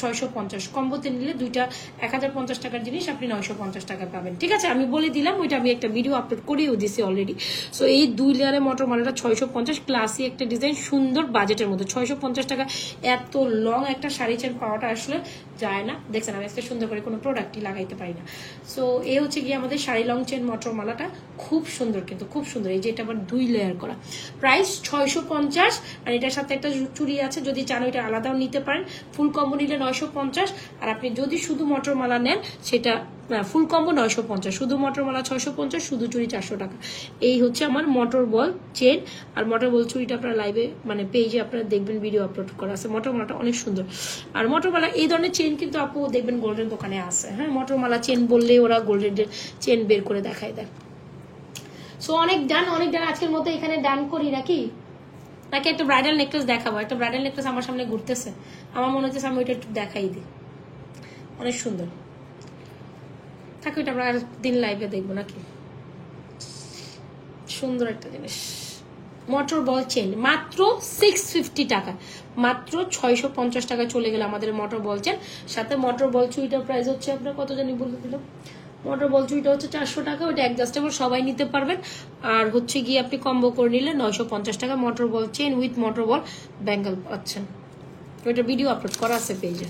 650। কম্বোতে নিলে দুইটা 1050 টাকার জিনিস আপনি 950 টাকা পাবেন। ঠিক আছে, আমি বলে দিলাম, ওইটা আমি একটা ভিডিও আপলোড করেও দিছি অলরেডি। সো এই 2 লেয়ারের মোটর মালাটা 650, ক্লাসি একটা ডিজাইন, সুন্দর বাজেটের মধ্যে 650 টাকা। এত লং একটা শাড়ি চেন পাওয়াটা আসলে যায় না। দেখছেন আমি আজকে সুন্দর করে কোনো প্রোডাক্টই লাগাইতে পারি না। সো এই হচ্ছে গিয়ে আমাদের শাড়ি লং চেন মোটর মালাটা, খুব সুন্দর, কিন্তু খুব সুন্দর। এই যে এটা আবার 2 লেয়ার করা, প্রাইস 650। আর এটার সাথে একটা চুড়ি আছে, যদি চান ওইটা আলাদাও নিতে পারেন। ফুল কম্বো নিলে 950, আর আপনি যদি শুধু মোটর মালা নেন সেটা ফুল কম্বো 950, শুধু মোটর মালা 650, শুধু চুড়ি 400 টাকা। এই হচ্ছে আমার মোটর বল চেন। আর মোটর বল চুড়িটা আপনারা লাইভে মানে পেজে আপনারা দেখবেন, ভিডিও আপলোড করা আছে। মোটর মালাটা অনেক সুন্দর। আর মোটর মালা এই ধরনের চেন কিন্তু আপু দেখবেন গোল্ডেন দোকানে আছে, হ্যাঁ মোটর মালা চেন বললে ওরা গোল্ডেনের চেন বের করে দেখায় দেয়। সো অনেক ডান আজকের মতো এখানে ডান করি নাকি নাকি একটা ব্রাইডাল নেকলেস দেখাবো? একটা ব্রাইডাল নেকলেস আমার সামনে ঘুরতেছে, আমার মনে হচ্ছে আমি ওইটা একটু দেখাই দিই, অনেক সুন্দর থাকে। ওইটা আমরা দিন লাইভে দেখবো নাকি? সুন্দর একটা জিনিস, মোটর বল চেন, মাত্র 650 টাকা, মাত্র 650 টাকা চলে গেল আমাদের মোটর বল চেন। সাথে মোটর বল চুইটার প্রাইস হচ্ছে আপনার কত জানি বলে দিলাম, মোটর বল চুইটা হচ্ছে 400 টাকা। ওইটা অ্যাডজাস্টেবল, সবাই নিতে পারবেন। আর হচ্ছে গিয়ে আপনি কম্বো করে নিলে 950 টাকা মোটর বল চেন উইথ মোটর বল ব্যাঙ্গল পাচ্ছেন। ওইটা ভিডিও আপলোড করা আছে পেজে।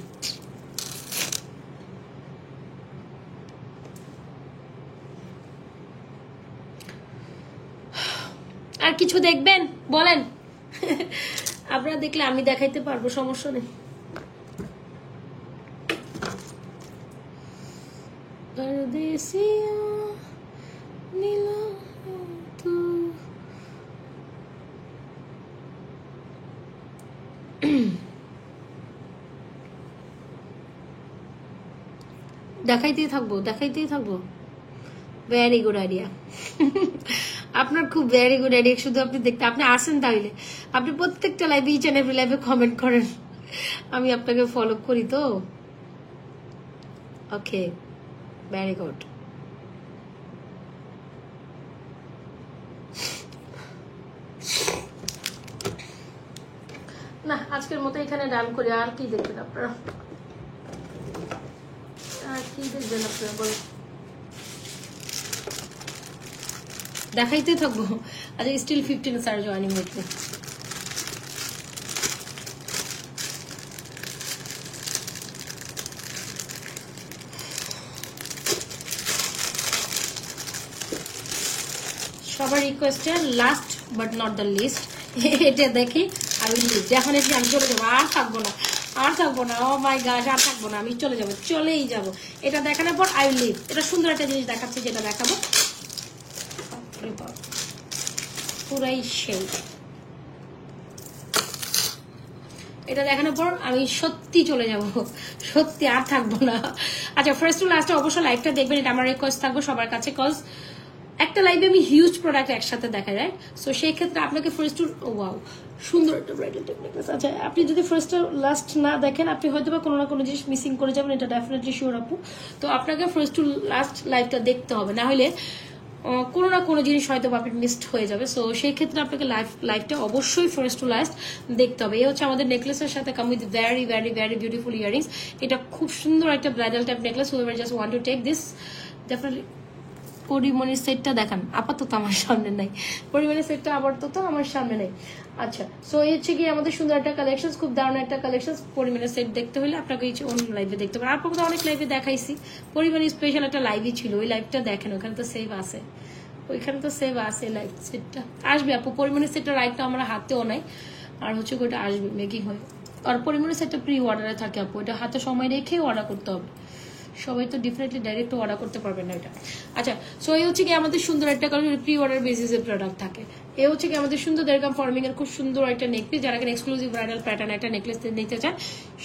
আর কিছু দেখবেন বলেন? আপনারা দেখলে আমি দেখাইতে পারবো, সমস্যা নেই। দেখাইতেই থাকবো। Very good idea. আপনার খুব ভেরি গুড আইডিয়া। শুধু আপনি দেখতে, আপনি আসেন তাইলে, আপনি প্রত্যেকটা লাইভে ইচ এন্ড এভরি লাইভে কমেন্ট করেন, আমি আপনাকে ফলো করি তো। ওকে, ভেরি গুড। না আজকের মতো এখানে ডান করে আর কি দেখবেন আপনারা? আর কি দেখবেন আপনারা বলেন? দেখাইতে থাকবো। আচ্ছা, স্টিল 15 স্যার জয়েনিং হচ্ছে। সবার রিকোয়েস্টে last but not the list, এটা দেখি আমি ডেফিনেটলি আমি চলে যাবো, আর থাকবো না। ও মাই গড, আর থাকবো না, আমি চলেই যাবো। এটা দেখানোর পর আই উইল লিভ। এটা সুন্দর একটা জিনিস দেখাচ্ছি, যেটা দেখাবো পুরাই সেই। এটা দেখানোর পর আমি সত্যি চলে যাব, সত্যি আর থাকবো না। আচ্ছা, ফার্স্ট টু লাস্টে অবশ্যই লাইভটা দেখবেন, এটা আমার রিকোয়েস্ট থাকবো সবার কাছে। কজ একটা লাইভে আমি হিউজ প্রোডাক্ট একসাথে দেখা যায়। সো সেই ক্ষেত্রে আপনাকে ফার্স্ট টু, ওয়াও সুন্দর একটা ব্রাইডাল টেকনিক্যাস। আচ্ছা, আপনি যদি ফার্স্ট টু লাস্ট না দেখেন, আপনি হয়তো বা কোনো না কোনো জিনিস মিসিং করে যাবেন, এটা ডেফিনেটলি শিওর আপু। তো আপনাকে ফার্স্ট টু লাস্ট লাইভটা দেখতে হবে, না হলে কোনো না কোনো জিনিস হয়তো আপনি মিসড হয়ে যাবে। সো সেই ক্ষেত্রে আপনাকে লাইভটা অবশ্যই ফার্স্ট টু লাস্ট দেখতে হবে। এই হচ্ছে আমাদের নেকলেসের সাথে cum with very very very beautiful earrings. এটা খুব সুন্দর একটা bridal type necklace. Whoever just want to take this, definitely পরিমণির সেটটা দেখান। আপাতত আমার সামনে নাই, পরিমণির সেটটা আপাতত আমার সামনে নেই। আচ্ছা, সো এই হচ্ছে কি আমাদের সুন্দর একটা কালেকশন, খুব দারুণ একটা কালেকশন। পরিমণির সেট দেখতে হলে আপনাকে অন্য লাইভে দেখতে পারেন। আপনাকে তো অনেক লাইভে দেখাইছি, পরিমণির স্পেশাল একটা লাইভই ছিল, ওই লাইভটা দেখেন, ওখানে তো সেভ আছে, লাইভ সেটটা আসবে আপু। পরিমণির সেটটা রাইটটা আমার হাতেও নাই, আর হচ্ছে ওইটা আসবে মেকিং হয়ে। আর পরিমণির সেটটা প্রি অর্ডারে থাকে আপু, এটা হাতে সময় রেখে অর্ডার করতে হবে। সবাই তো ডেফিনেটলি ডাইরেক্ট অর্ডার করতে পারবেন না এটা। আচ্ছা, সো এই হচ্ছে কি আমাদের সুন্দর একটা প্রি অর্ডার বেসিসের প্রোডাক্ট থাকে। এ হচ্ছে কি আমাদের সুন্দর দেড়গাম ফর্মিং এর খুব সুন্দর একটা নেকপিস, যারা কিনা এক্সক্লুসিভ ব্রাইডাল প্যাটার্ন একটা নেকলেস নিতে চান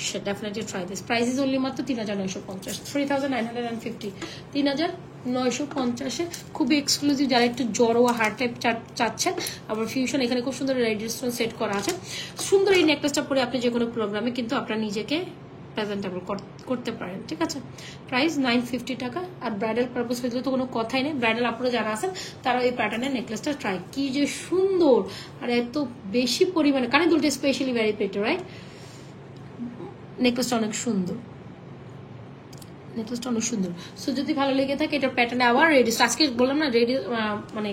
সে definitely try this. Price is only মাত্র 3950, 3950, 3950-এ খুবই এক্সক্লুসিভ। যারা একটু জড়োয়া হার্ট টাইপ চাচ্ছেন, আবার ফিউশন এখানে খুব সুন্দর রেডিস্টোন সেট করা আছে। সুন্দর এই নেকলেসটা পরে আপনি যে কোনো প্রোগ্রামে কিন্তু আপনার নিজেকে প্রেজেন্টেবল করতে পারেন, ঠিক আছে। প্রাইস 950 টাকা। আর ব্রাইডাল পারপাস হইলে তো কোনো কথাই নেই, ব্রাইডাল আপনারা যারা আছেন তারা এই প্যাটার্নের নেকলেসটা ট্রাই, কি যে সুন্দর আর এত বেশি পরিমাণে কানে দুলটা স্পেশালি ভেরি প্রিটি, রাইট? নেকলেসটা অনেক সুন্দর, নেকলেসটা অনেক সুন্দর। সো যদি ভালো লেগে থাকে এটার প্যাটার্নে আবার রেডি, আজকে বললাম না রেডি মানে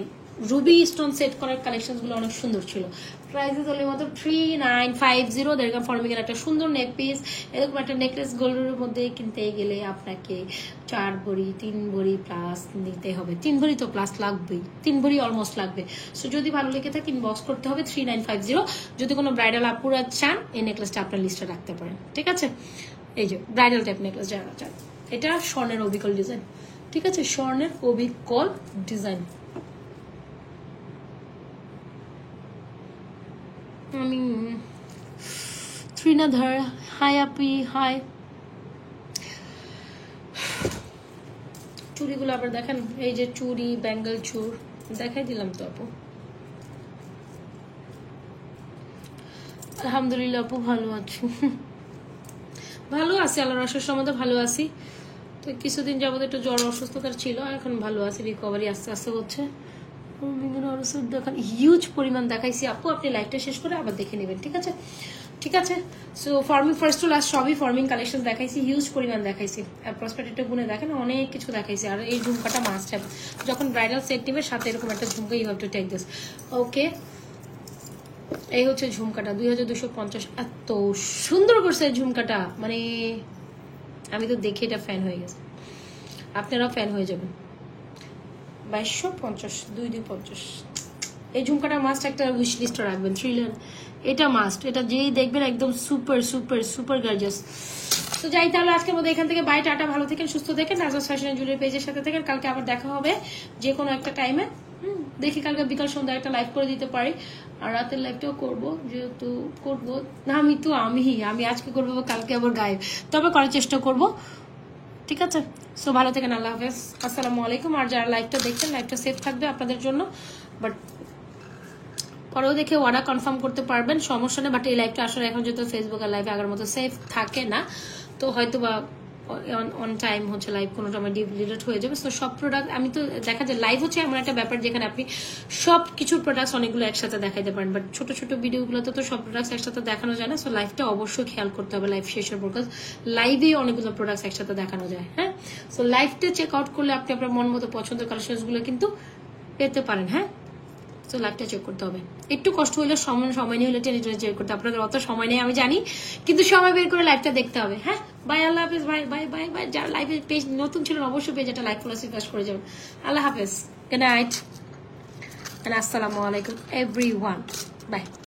রুবি স্টোন সেট করার কালেকশন গুলো অনেক সুন্দর ছিল। প্রাইসেস হলে মাত্র 3950। দেড়গাম ফর্মিং এর একটা সুন্দর নেক পিস, এরকম একটা নেকলেস গোল্ডের মধ্যে কিনতে গেলে আপনাকে 4 ভরি 3 ভরি প্লাস নিতে হবে, 3 ভরি তো প্লাস লাগবেই, 3 ভরি অলমোস্ট লাগবে। সো যদি ভালো লেগে থাকে ইনবক্স করতে হবে 3950। যদি কোনো ব্রাইডাল আপুরা চান এই নেকলেসটা আপনার লিস্টে রাখতে পারেন, ঠিক আছে। এই যে ব্রাইডাল টাইপ নেকলেস যারা চান, এটা স্বর্ণের অবিকল ডিজাইন, ঠিক আছে, স্বর্ণের অবিকল ডিজাইন। আমি ত্রিনাধার, হাই আপি, হাই। চুড়িগুলো আবার দেখেন, এই যে চুড়ি ব্যাঙ্গল চুর দেখাই দিলাম তো আপু। আলহামদুলিল্লাহ আপু ভালো আছি, ভালো আছি, আল্লাহর আশীর্বাদ সম্বন্ধে ভালো আছি। তো কিছুদিন যাবত একটু জ্বর অসুস্থতার ছিল, এখন ভালো আছি, রিকভারি আস্তে আস্তে হচ্ছে। দেখান হিউজ পরিমাণ দেখাইছি আপু, আপনি লাইভটা শেষ করে আবার দেখে নেবেন, ঠিক আছে, ঠিক আছে। So forming first to last সবই ফর্মিং কালেকশন দেখাইছি, হিউজ পরিমাণ দেখাইছি। আর প্রসপেক্টিভটা গুনে দেখেন অনেক কিছু দেখাইছি। আর এই ঝুমকাটা মাস্ট হ্যাভ, যখন ব্রাইডাল সেট নেবে সাথে এরকম একটা jhumka you have to take this, okay. এই হচ্ছে ঝুমকাটা 2250, এত সুন্দর করছে এই ঝুমকাটা, মানে আমি তো দেখে এটা ফ্যান হয়ে গেছে, আপনারাও ফ্যান হয়ে যাবেন। 2250, 2250। এই ঝুমকাটা মাস্ট একটা উইশ লিস্টে রাখবেন, থ্রিলার এটা মাস্ট, এটা যেই দেখবেন একদম সুপার সুপার সুপার গর্জিয়াস। তো যাই তাহলে আজকের মধ্যে এখান থেকে বাই, টাটা, ভালো থাকেন, সুস্থ থাকেন, নাজরাস ফ্যাশন জুয়েলারি পেজের সাথে থাকেন। কালকে আবার দেখা হবে যে কোনো একটা টাইমে, দেখি কালকে বিকাল সন্ধ্যা একটা লাইভ করে দিতে পারি, আর রাতের লাইভটাও করবো, যেহেতু করবো না আমি আজকে করবো, কালকে আবার গায়েব, তবে করার চেষ্টা করবো, ঠিক আছে। সো ভালো থাকেন, আল্লাহ হাফেজ, আসসালামু আলাইকুম। আর যারা লাইভটা দেখছেন লাইভটা সেফ থাকবে আপনাদের জন্য, বাট পরেও দেখে ওরা কনফার্ম করতে পারবেন, সমস্যা নেই। বাট এই লাইভটা আসলে এখন যেহেতু ফেসবুক আর লাইভে আগের মতো সেফ থাকে না, তো হয়তো বা অন টাইম হচ্ছে লাইভ কোনো সময় ডিলিট হয়ে যাবে। তো সব প্রোডাক্ট আমি তো দেখা যায় লাইভ হচ্ছে এমন একটা ব্যাপার যেখানে আপনি সব কিছু প্রোডাক্টস অনেকগুলো একসাথে দেখাইতে পারেন, বাট ছোট ছোট ভিডিওগুলোতে তো সব প্রোডাক্টস একসাথে দেখানো যায় না। সো লাইভটা অবশ্যই খেয়াল করতে হবে লাইভ শেষের পর, লাইভে অনেকগুলো প্রোডাক্টস একসাথে দেখানো যায়, হ্যাঁ। সো লাইভটা চেক আউট করলে আপনি আপনার মন মতো পছন্দের কালেকশনগুলো কিন্তু পেতে পারেন, হ্যাঁ। তো লাইভটা চেক করতে হবে, একটু কষ্ট হলে সময় নিয়ে হলে টেনে চেক করতে, আপনাদের অত সময় নেই আমি জানি, কিন্তু সময় বের করে লাইভটা দেখতে হবে, হ্যাঁ। বাই, আল্লাহ হাফেজ, বাই বাই বাই বাই। যারা লাইভের পেজ নতুন ছিলেন অবশ্যই পেজ একটা লাইক ফলো রিকোয়েস্ট করে যাবেন। আল্লাহ হাফেজ, গুড নাইট, and আসসালামু আলাইকুম এভরিওয়ান, বাই।